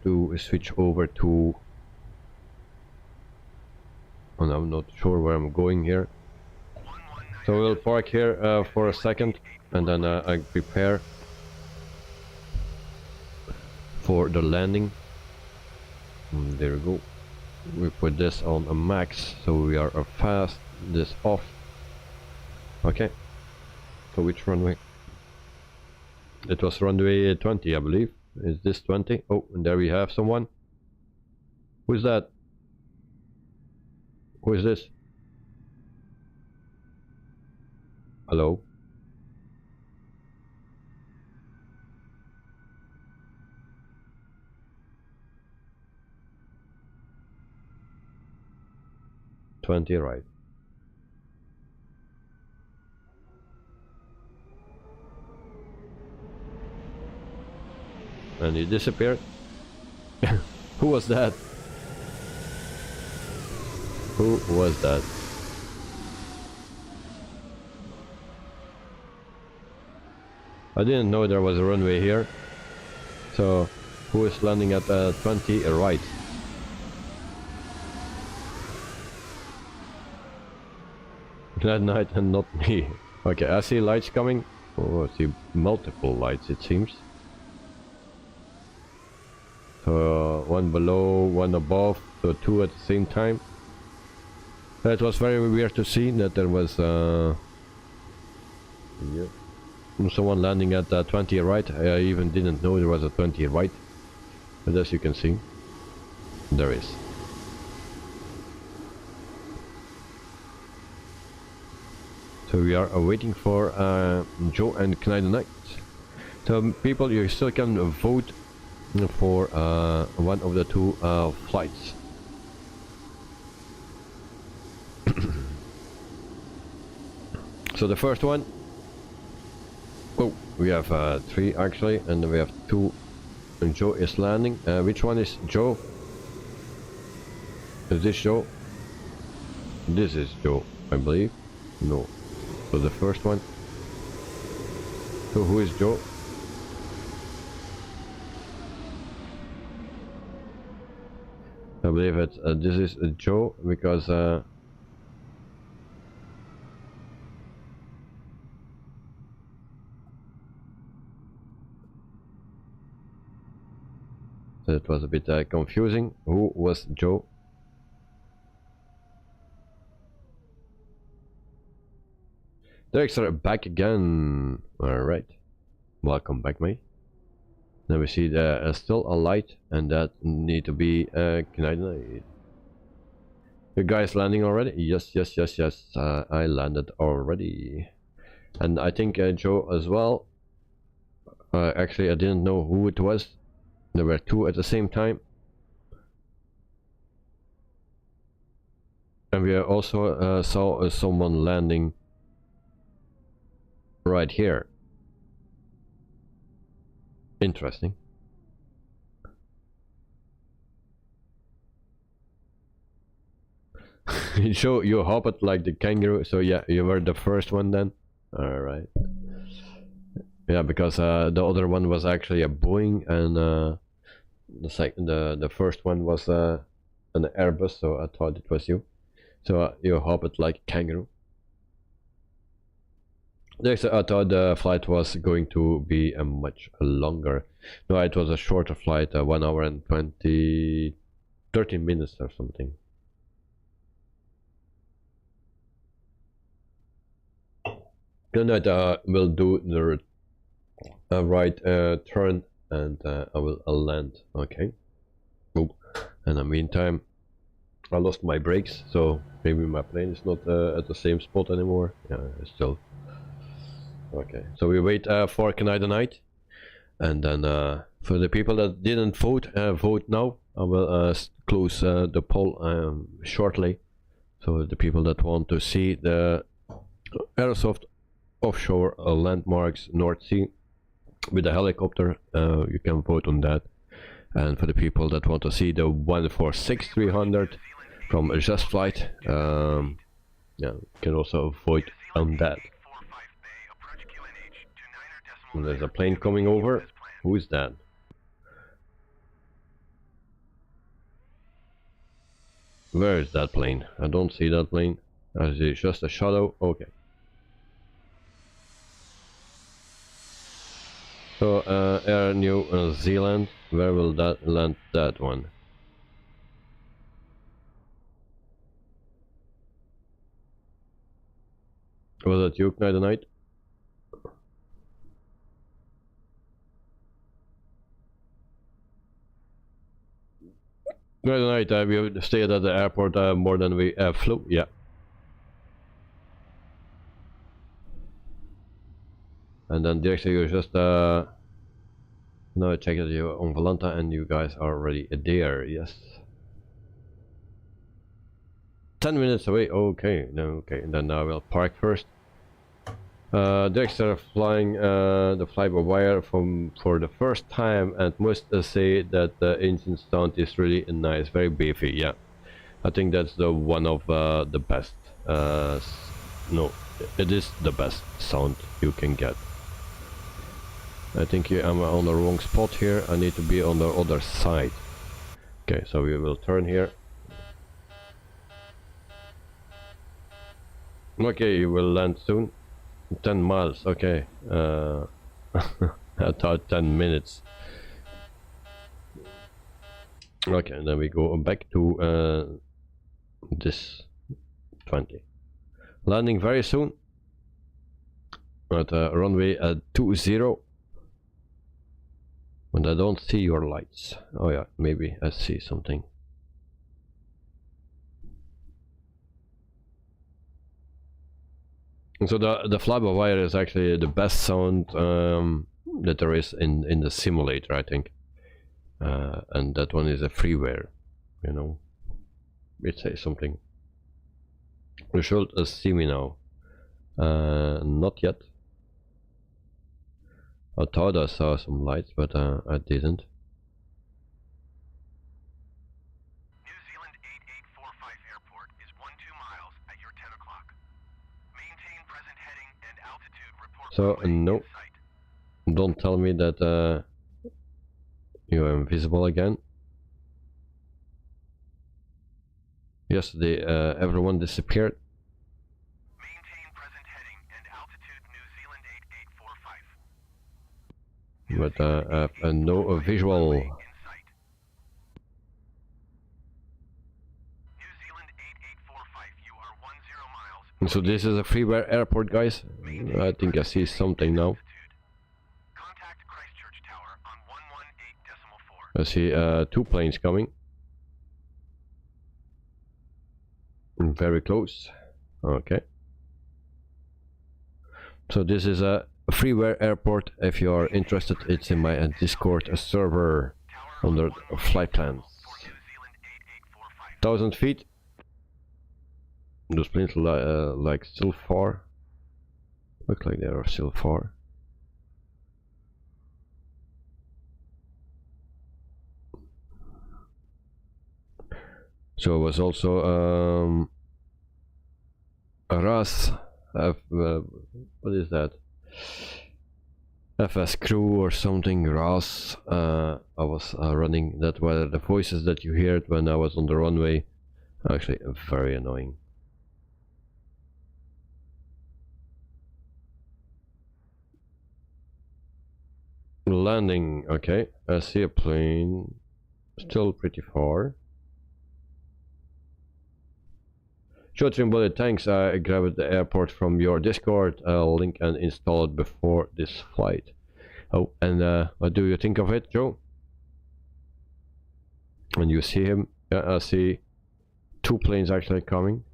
to switch over to... And I'm not sure where I'm going here. So we'll park here for a second and then I prepare for the landing. There we go. We put this on a max so we are fast. This off. Okay. So which runway? It was runway 20, I believe. Is this 20? Oh, and there we have someone. Who's that? Who is this? Hello? $20, right. And he disappeared. Who was that? Who was that? I didn't know there was a runway here. So, who is landing at 20 right? that night and not me. Okay, I see lights coming. Oh, I see multiple lights it seems. So one below, one above, so two at the same time. It was very weird to see that there was someone landing at 20 right. I even didn't know there was a 20 right, but as you can see, there is. So we are waiting for Joe and Knight. So people, you still can vote for one of the two flights. So the first one, oh, we have three actually, and we have two. And Joe is landing. Which one is Joe? Is this Joe? This is Joe, I believe. No. So the first one. So who is Joe? I believe it's this is Joe because so it was a bit confusing. Who was Joe? Dexter back again. Alright. Welcome back, mate. Now we see there still a light, and that need to be Canadian. You guys landing already? Yes. I landed already. And I think Joe as well. Actually, I didn't know who it was. There were two at the same time. And we also saw someone landing right here. Interesting. So you hopped like the kangaroo, so yeah, you were the first one then. Alright. Yeah, because the other one was actually a Boeing, and the first one was an Airbus, so I thought it was you. So you hopped like a kangaroo. Next, I thought the flight was going to be much longer. No, it was a shorter flight, 1 hour and 13 minutes or something. Then I will do the right turn, and I will land. Okay. Oh. In the meantime, I lost my brakes, so maybe my plane is not at the same spot anymore. Yeah, still. Okay, so we wait for Canadianite, and then for the people that didn't vote, vote now. I will close the poll shortly. So the people that want to see the airsoft offshore landmarks North Sea with a helicopter, you can vote on that. And for the people that want to see the 146-300 from Just Flight, yeah, you can also vote on that. And there's a plane coming over. Who is that? Where is that plane? I don't see that plane. I see just a shadow. Okay. So Air New Zealand. Where will that land? That one. Was that you, Night and Night? Good night. We stayed at the airport more than we flew. Yeah. And then actually you just now I check that you're on Volanta and you guys are already there. Yes. 10 minutes away. Okay. No. Okay. And then I will park first. Dexter flying the fly-by-wire for the first time, and must say that the engine sound is really nice, very beefy. Yeah, I think that's the one of the best. No, it is the best sound you can get. I think I'm on the wrong spot here. I need to be on the other side. Okay, so we will turn here. Okay, you will land soon. 10 miles, okay. I thought 10 minutes. Okay, and then we go back to this 20. Landing very soon at runway 20. And I don't see your lights. Oh yeah, maybe I see something. So the fly-by-wire is actually the best sound that there is in the simulator, I think. And that one is a freeware, you know. It says something. You should see me now. Not yet. I thought I saw some lights, but I didn't. New Zealand 8845 Airport is 12 miles at your 10 o'clock. Maintain present heading and altitude report. So no, don't tell me that you are invisible again. Yesterday everyone disappeared. Maintain present heading and altitude New Zealand 8845. But no visual. In sight. New Zealand 8845, you are 10 miles. So this is a freeware airport, guys. I think I see something now. Contact Christchurch Tower on 118.4. I see 2 planes coming. Very close. Okay. So this is a freeware airport. If you are interested, it's in my Discord server under flight plans. 1000 feet. Those planes like still far. Look like they are still far. So it was also a RAS. What is that? FS crew or something. RAS. I was running. That were the voices that you heard when I was on the runway. Actually, very annoying. Landing. Okay, I see a plane. Still pretty far. Short-term bullet, thanks. I grabbed the airport from your Discord link and installed before this flight. Oh, and what do you think of it, Joe? When you see him, yeah, I see 2 planes actually coming.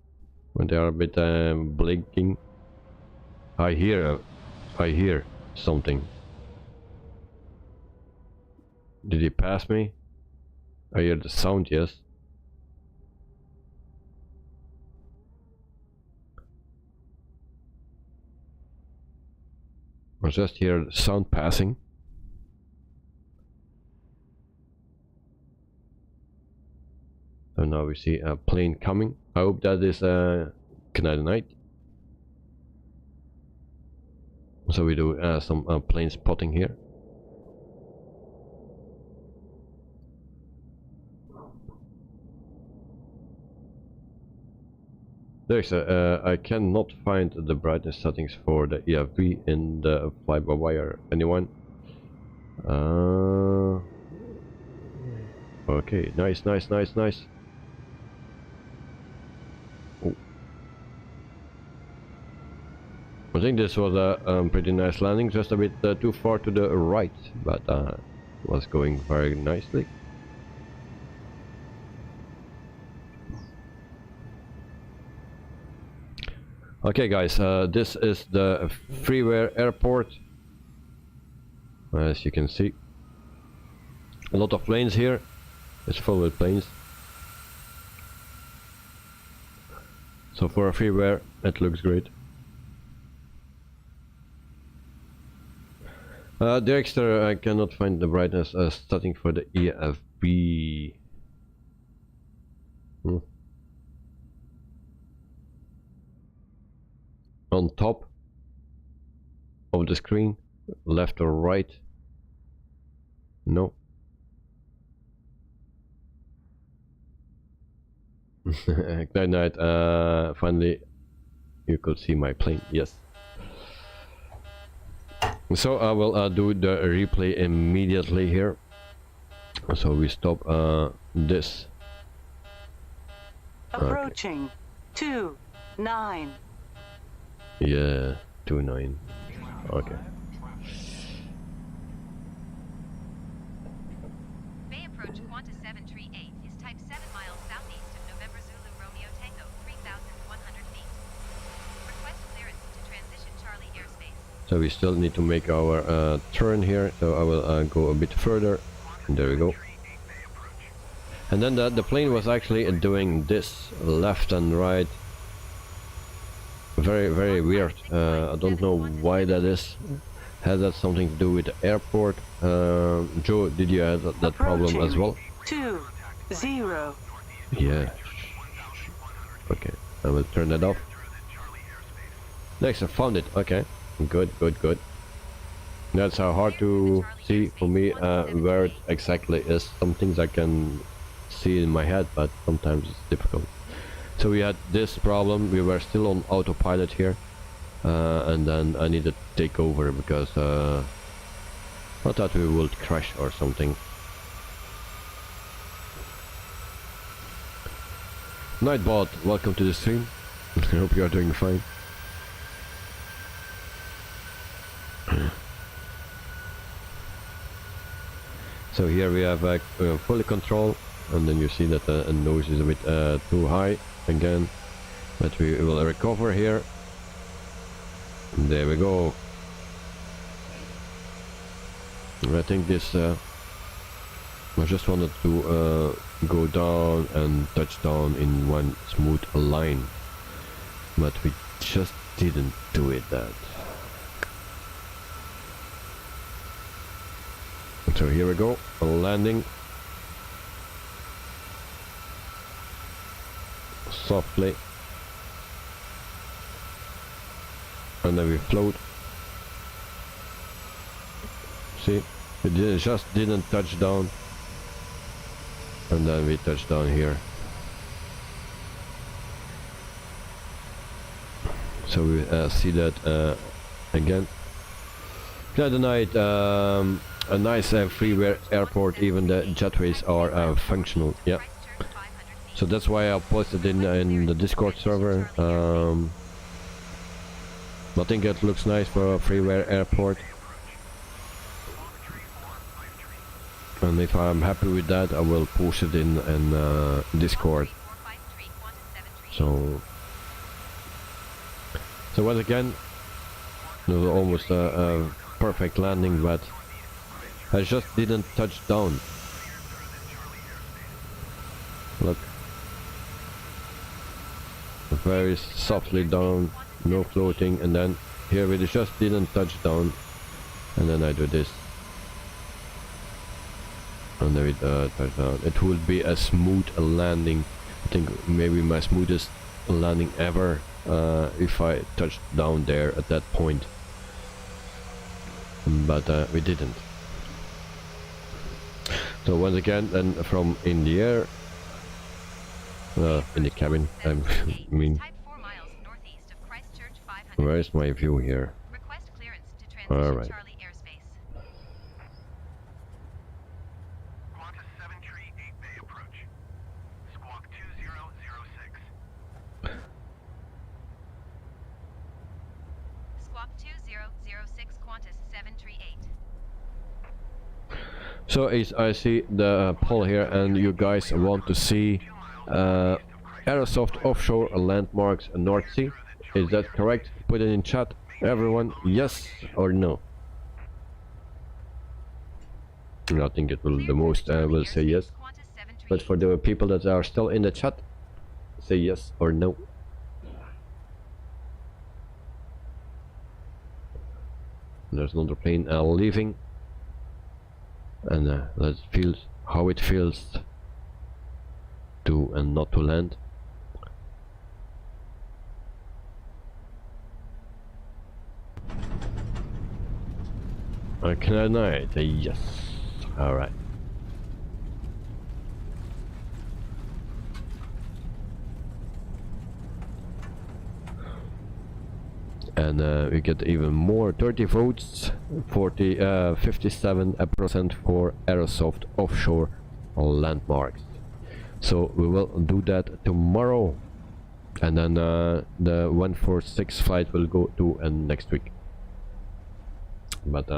When they are a bit blinking, I hear something. Did he pass me? I hear the sound, yes. I just hear the sound passing. So now we see a plane coming. I hope that is Canadianite. So we do some plane spotting here. There's I cannot find the brightness settings for the EFB in the fly-by-wire. Anyone? Okay, nice. Oh. I think this was a pretty nice landing, just a bit too far to the right, but was going very nicely. Okay guys, this is the freeware airport. As you can see, a lot of planes here. It's full with planes. So for a freeware, it looks great. Dexter, I cannot find the brightness setting for the EFB. On top of the screen, left or right? No. Good night. Finally you could see my plane. Yes. So I will do the replay immediately here. So we stop this. Approaching. 29. Yeah, 29. Okay. Bay approach Qantas 738 is type 7 miles southeast of November Zulu Romeo Tango, 3,100 feet. Request clearance to transition Charlie airspace. So we still need to make our turn here. So I will go a bit further. And there we go. And then the plane was actually doing this left and right. Very, very weird. I don't know why that is. Has that something to do with the airport? Joe, did you have that problem as well? 20. Yeah. Okay, I will turn that off. Next, I found it. Okay, good, good, good. That's hard to see for me where it exactly is. Some things I can see in my head, but sometimes it's difficult. So we had this problem. We were still on autopilot here, and then I needed to take over because I thought we would crash or something. Nightbot, welcome to the stream. I hope you are doing fine. So here we have fully control, and then you see that the nose is a bit too high again, but we will recover here. There we go. I think this I just wanted to go down and touch down in one smooth line, but we just didn't do it that. So here we go, landing. Softly. And then we float. See, we just didn't touch down. And then we touch down here. So we see that again. Yeah, the night. A nice freeware airport, even the jetways are functional. Yeah, so that's why I posted in the Discord server. I think it looks nice for a freeware airport, and if I'm happy with that, I will post it in Discord. So once again, it was almost a perfect landing, but I just didn't touch down. Look. Very softly down, no floating, and then here we just didn't touch down. And then I do this. And then we touch down. It would be a smooth landing. I think maybe my smoothest landing ever if I touched down there at that point. But we didn't. So once again, then from in the air, in the cabin, I mean, where is my view here? All right. Qantas 738 Bay approach. Squawk 2006. Squawk 2006 Qantas 738. So as I see the poll here, and you guys want to see Aerosoft offshore landmarks North Sea. Is that correct? Put it in chat, everyone. Yes or no? I think it will the most will say yes. But for the people that are still in the chat, say yes or no. There's another plane leaving. And let's feel how it feels to and not to land. Can I? Yes. All right. and we get even more 30 votes, 57% for Aerosoft offshore landmarks. So we will do that tomorrow, and then the 146 flight will go to next week. But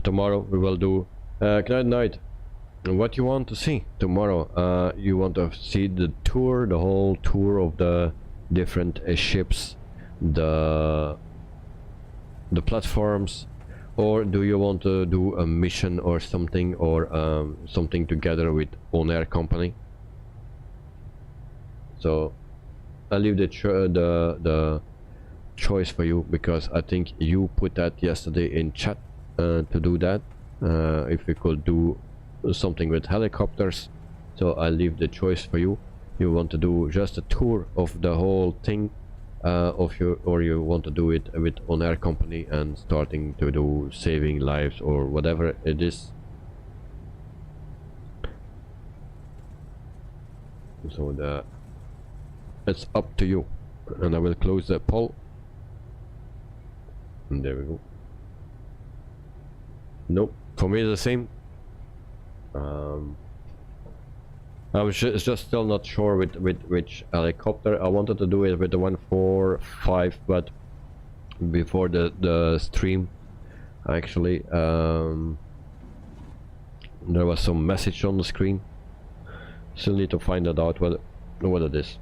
tomorrow we will do Good night. What you want to see tomorrow? You want to see the tour, the whole tour of the different ships, the platforms, or do you want to do a mission or something, or something together with On Air Company? So I leave the choice for you, because I think you put that yesterday in chat to do that. If we could do something with helicopters, so I leave the choice for you. You want to do just a tour of the whole thing, or you want to do it with On Air Company and starting to do saving lives or whatever it is. So it's up to you, and I will close the poll, and there we go. Nope, for me it's the same. I was just still not sure with which helicopter. I wanted to do it with the 145, but before the stream, actually, there was some message on the screen. Still need to find that out what it is.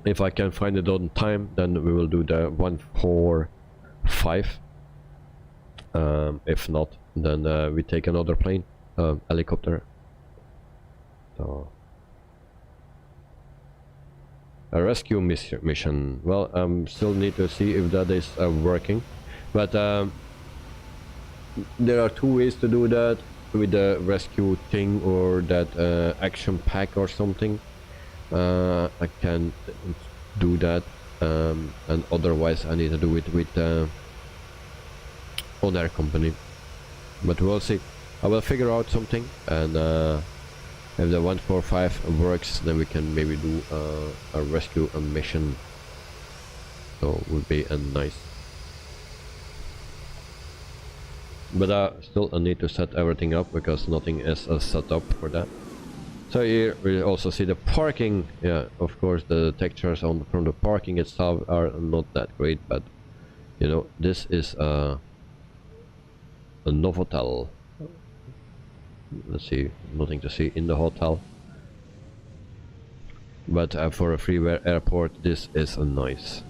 If I can find it on time, then we will do the 145. If not, then we take another plane, helicopter. So a rescue mission. Well, still need to see if that is working, but there are two ways to do that, with the rescue thing or that action pack or something. I can do that, and otherwise I need to do it with On Air Company, but we'll see. I will figure out something, and if the 145 works, then we can maybe do a rescue mission. So it would be nice. But still I need to set everything up, because nothing is set up for that. So here we also see the parking. Yeah, of course the textures from the parking itself are not that great, but you know, this is a Novotel. Let's see, nothing to see in the hotel, but for a freeware airport this is nice.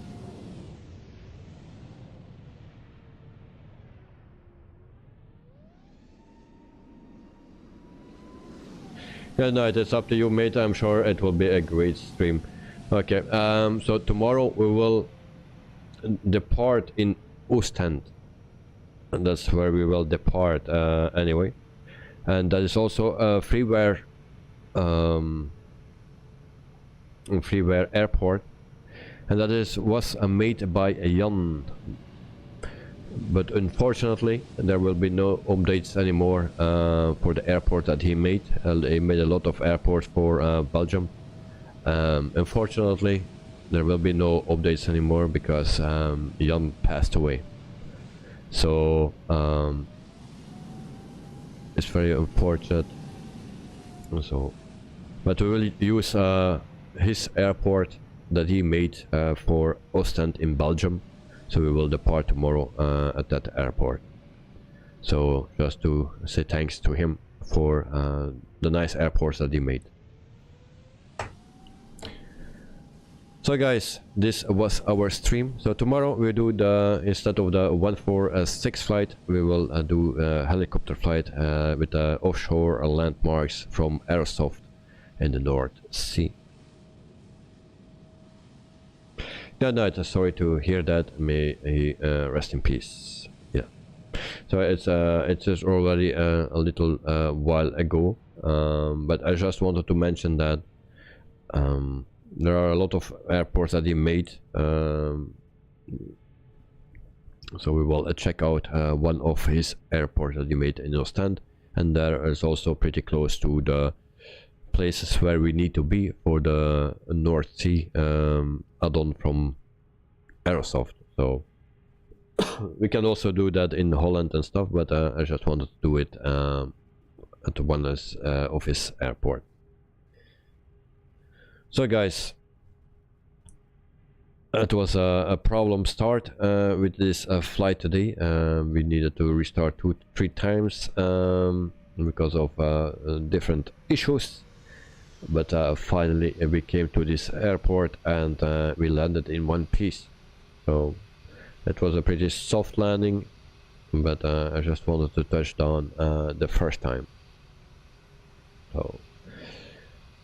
Good night, it's up to you, mate. I'm sure it will be a great stream. Okay, so tomorrow we will depart in Ostend, and that's where we will depart anyway. And that is also a freeware airport, and that was made by Jan, but unfortunately there will be no updates anymore for the airport that he made. He made a lot of airports for Belgium. Unfortunately there will be no updates anymore, because Jan passed away. So it's very unfortunate. So, but we will use his airport that he made for Ostend in Belgium. So we will depart tomorrow at that airport. So just to say thanks to him for the nice airports that he made. So guys, this was our stream. So tomorrow we do instead of the 146 flight, we will do a helicopter flight with the offshore landmarks from Aerosoft in the North Sea. Good night. Sorry to hear that. May he rest in peace. Yeah. So it's just already a little while ago, but I just wanted to mention that there are a lot of airports that he made, so we will check out one of his airports that he made in Ostend, and there is also pretty close to the places where we need to be for the North Sea add-on from airsoft. So we can also do that in Holland and stuff, but I just wanted to do it at the Oneness office airport. So guys, it was a problem start with this flight today. We needed to restart 2-3 times because of different issues, but finally we came to this airport and we landed in one piece. So it was a pretty soft landing, but I just wanted to touch down the first time. So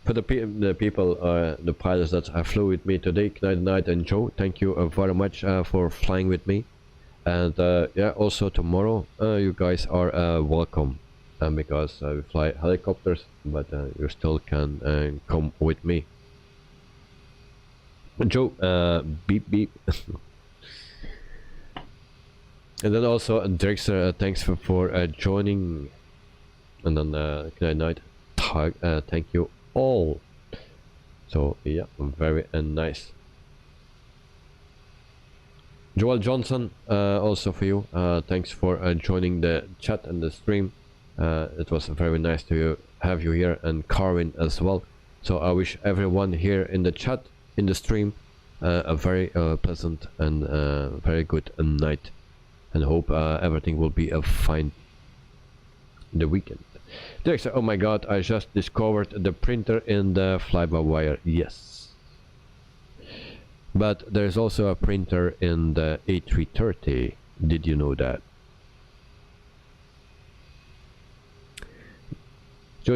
for the people, the pilots that flew with me today, Knight and Joe, thank you very much for flying with me. And yeah, also tomorrow you guys are welcome, because we fly helicopters, but you still can come with me. Joe, beep beep. And then also Drexler, thanks for joining. And then Knight, thank you all. So yeah, very nice. Joel Johnson, also for you, thanks for joining the chat and the stream. It was very nice to have you here, and Carwin as well. So I wish everyone here in the chat, in the stream, a very pleasant and very good night, and hope everything will be a fine the weekend. Dexter, oh my god, I just discovered the printer in the fly-by-wire. Yes, but there's also a printer in the A330. Did you know that?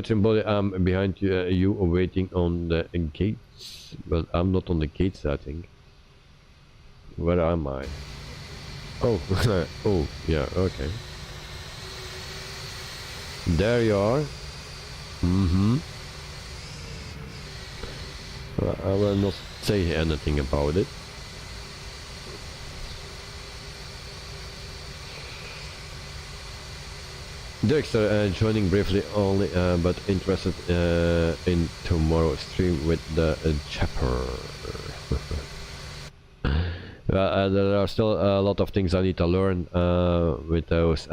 Symbol, I'm behind you waiting on the gates, but I'm not on the gates, I think. Where am I? Oh, oh, yeah, okay. There you are. Well, I will not say anything about it. Dexter, joining briefly only, but interested in tomorrow's stream with the chapter. There are still a lot of things I need to learn with those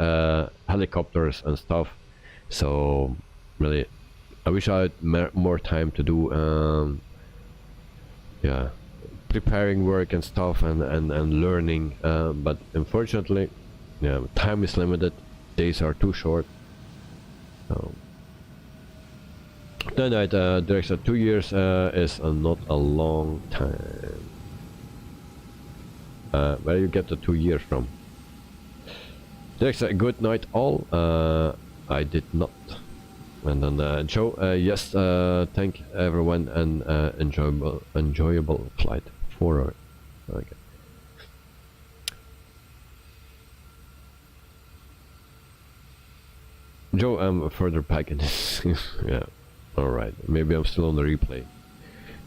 helicopters and stuff. So really, I wish I had more time to do yeah, preparing work and stuff, and learning, but unfortunately, yeah, time is limited, days are too short. So then Director, 2 years is not a long time. Where you get the 2 years from? Director, good night all. I did not. And then Joe, yes, thank everyone, and enjoyable flight forward. Okay. Joe, I'm further back in this. Yeah, alright, maybe I'm still on the replay.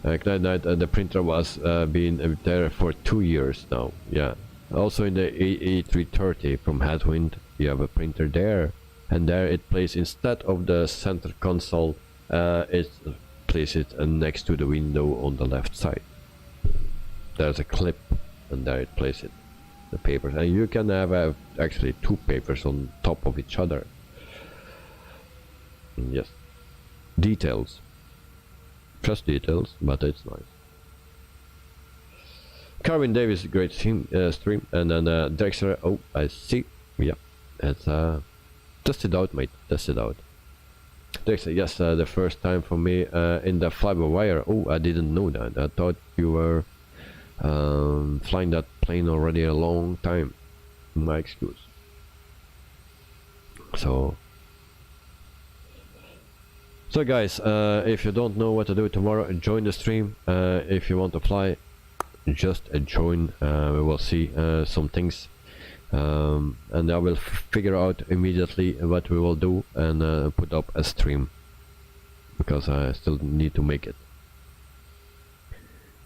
The printer was being there for 2 years now. Yeah, also in the A330 from Headwind, you have a printer there. And there it plays, instead of the center console, it places it next to the window on the left side. There's a clip, and there it places it, the papers. And you can have actually 2 papers on top of each other. And yes, details. Just details, but it's nice. Carvin Davis, great stream. And then Dexter, oh, I see. Yeah, it's test it out, mate. Test it out. Dexter, yes, the first time for me in the fly-by-wire. Oh, I didn't know that. I thought you were flying that plane already a long time. My excuse. So guys, if you don't know what to do tomorrow, join the stream. If you want to fly, just join. We will see some things. And I will figure out immediately what we will do, and put up a stream, because I still need to make it.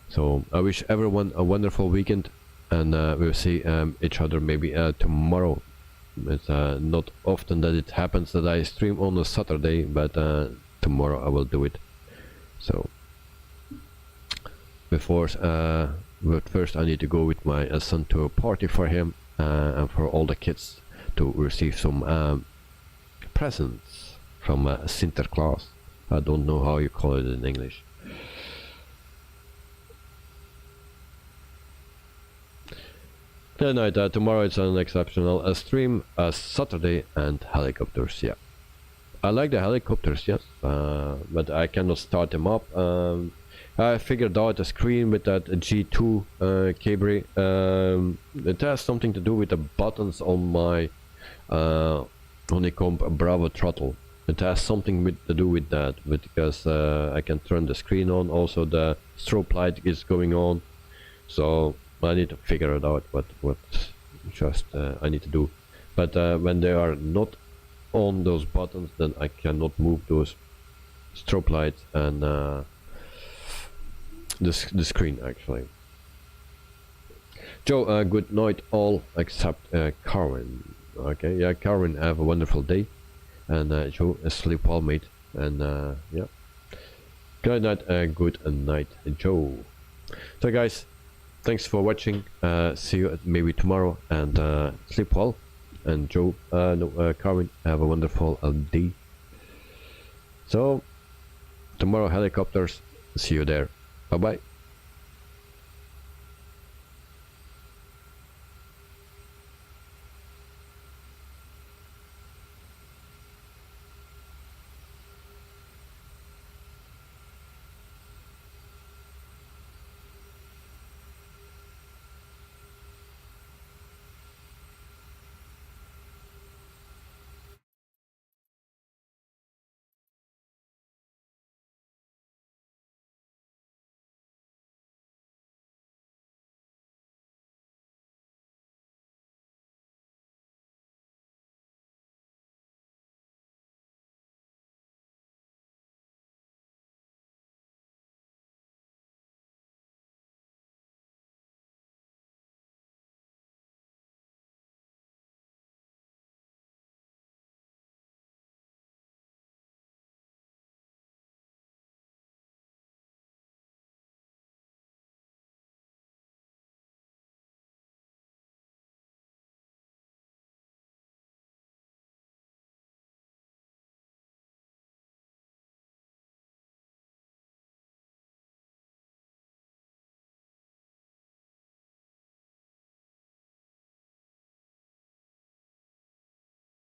So I wish everyone a wonderful weekend, and we'll see each other maybe tomorrow. It's not often that it happens that I stream on a Saturday, but tomorrow I will do it. So before but first I need to go with my son to a party for him and for all the kids to receive some presents from Sinterklaas. I don't know how you call it in English. Then tomorrow it's an exceptional stream, Saturday, and helicopters. Yeah, I like the helicopters, yes, but I cannot start them up. I figured out a screen with that G2 cable. It has something to do with the buttons on my Honeycomb Bravo throttle. It has something to do with that, because I can turn the screen on. Also the strobe light is going on, so I need to figure it out what just I need to do. But when they are not on those buttons, then I cannot move those strobe lights and the screen actually. Joe, good night all except Carwin. Okay, yeah, Carwin, have a wonderful day, and Joe, sleep well, mate, and yeah, good night, good night, Joe. So guys, thanks for watching. See you maybe tomorrow, and sleep well. And Joe, Carwin, have a wonderful day. So tomorrow helicopters. See you there. Bye bye.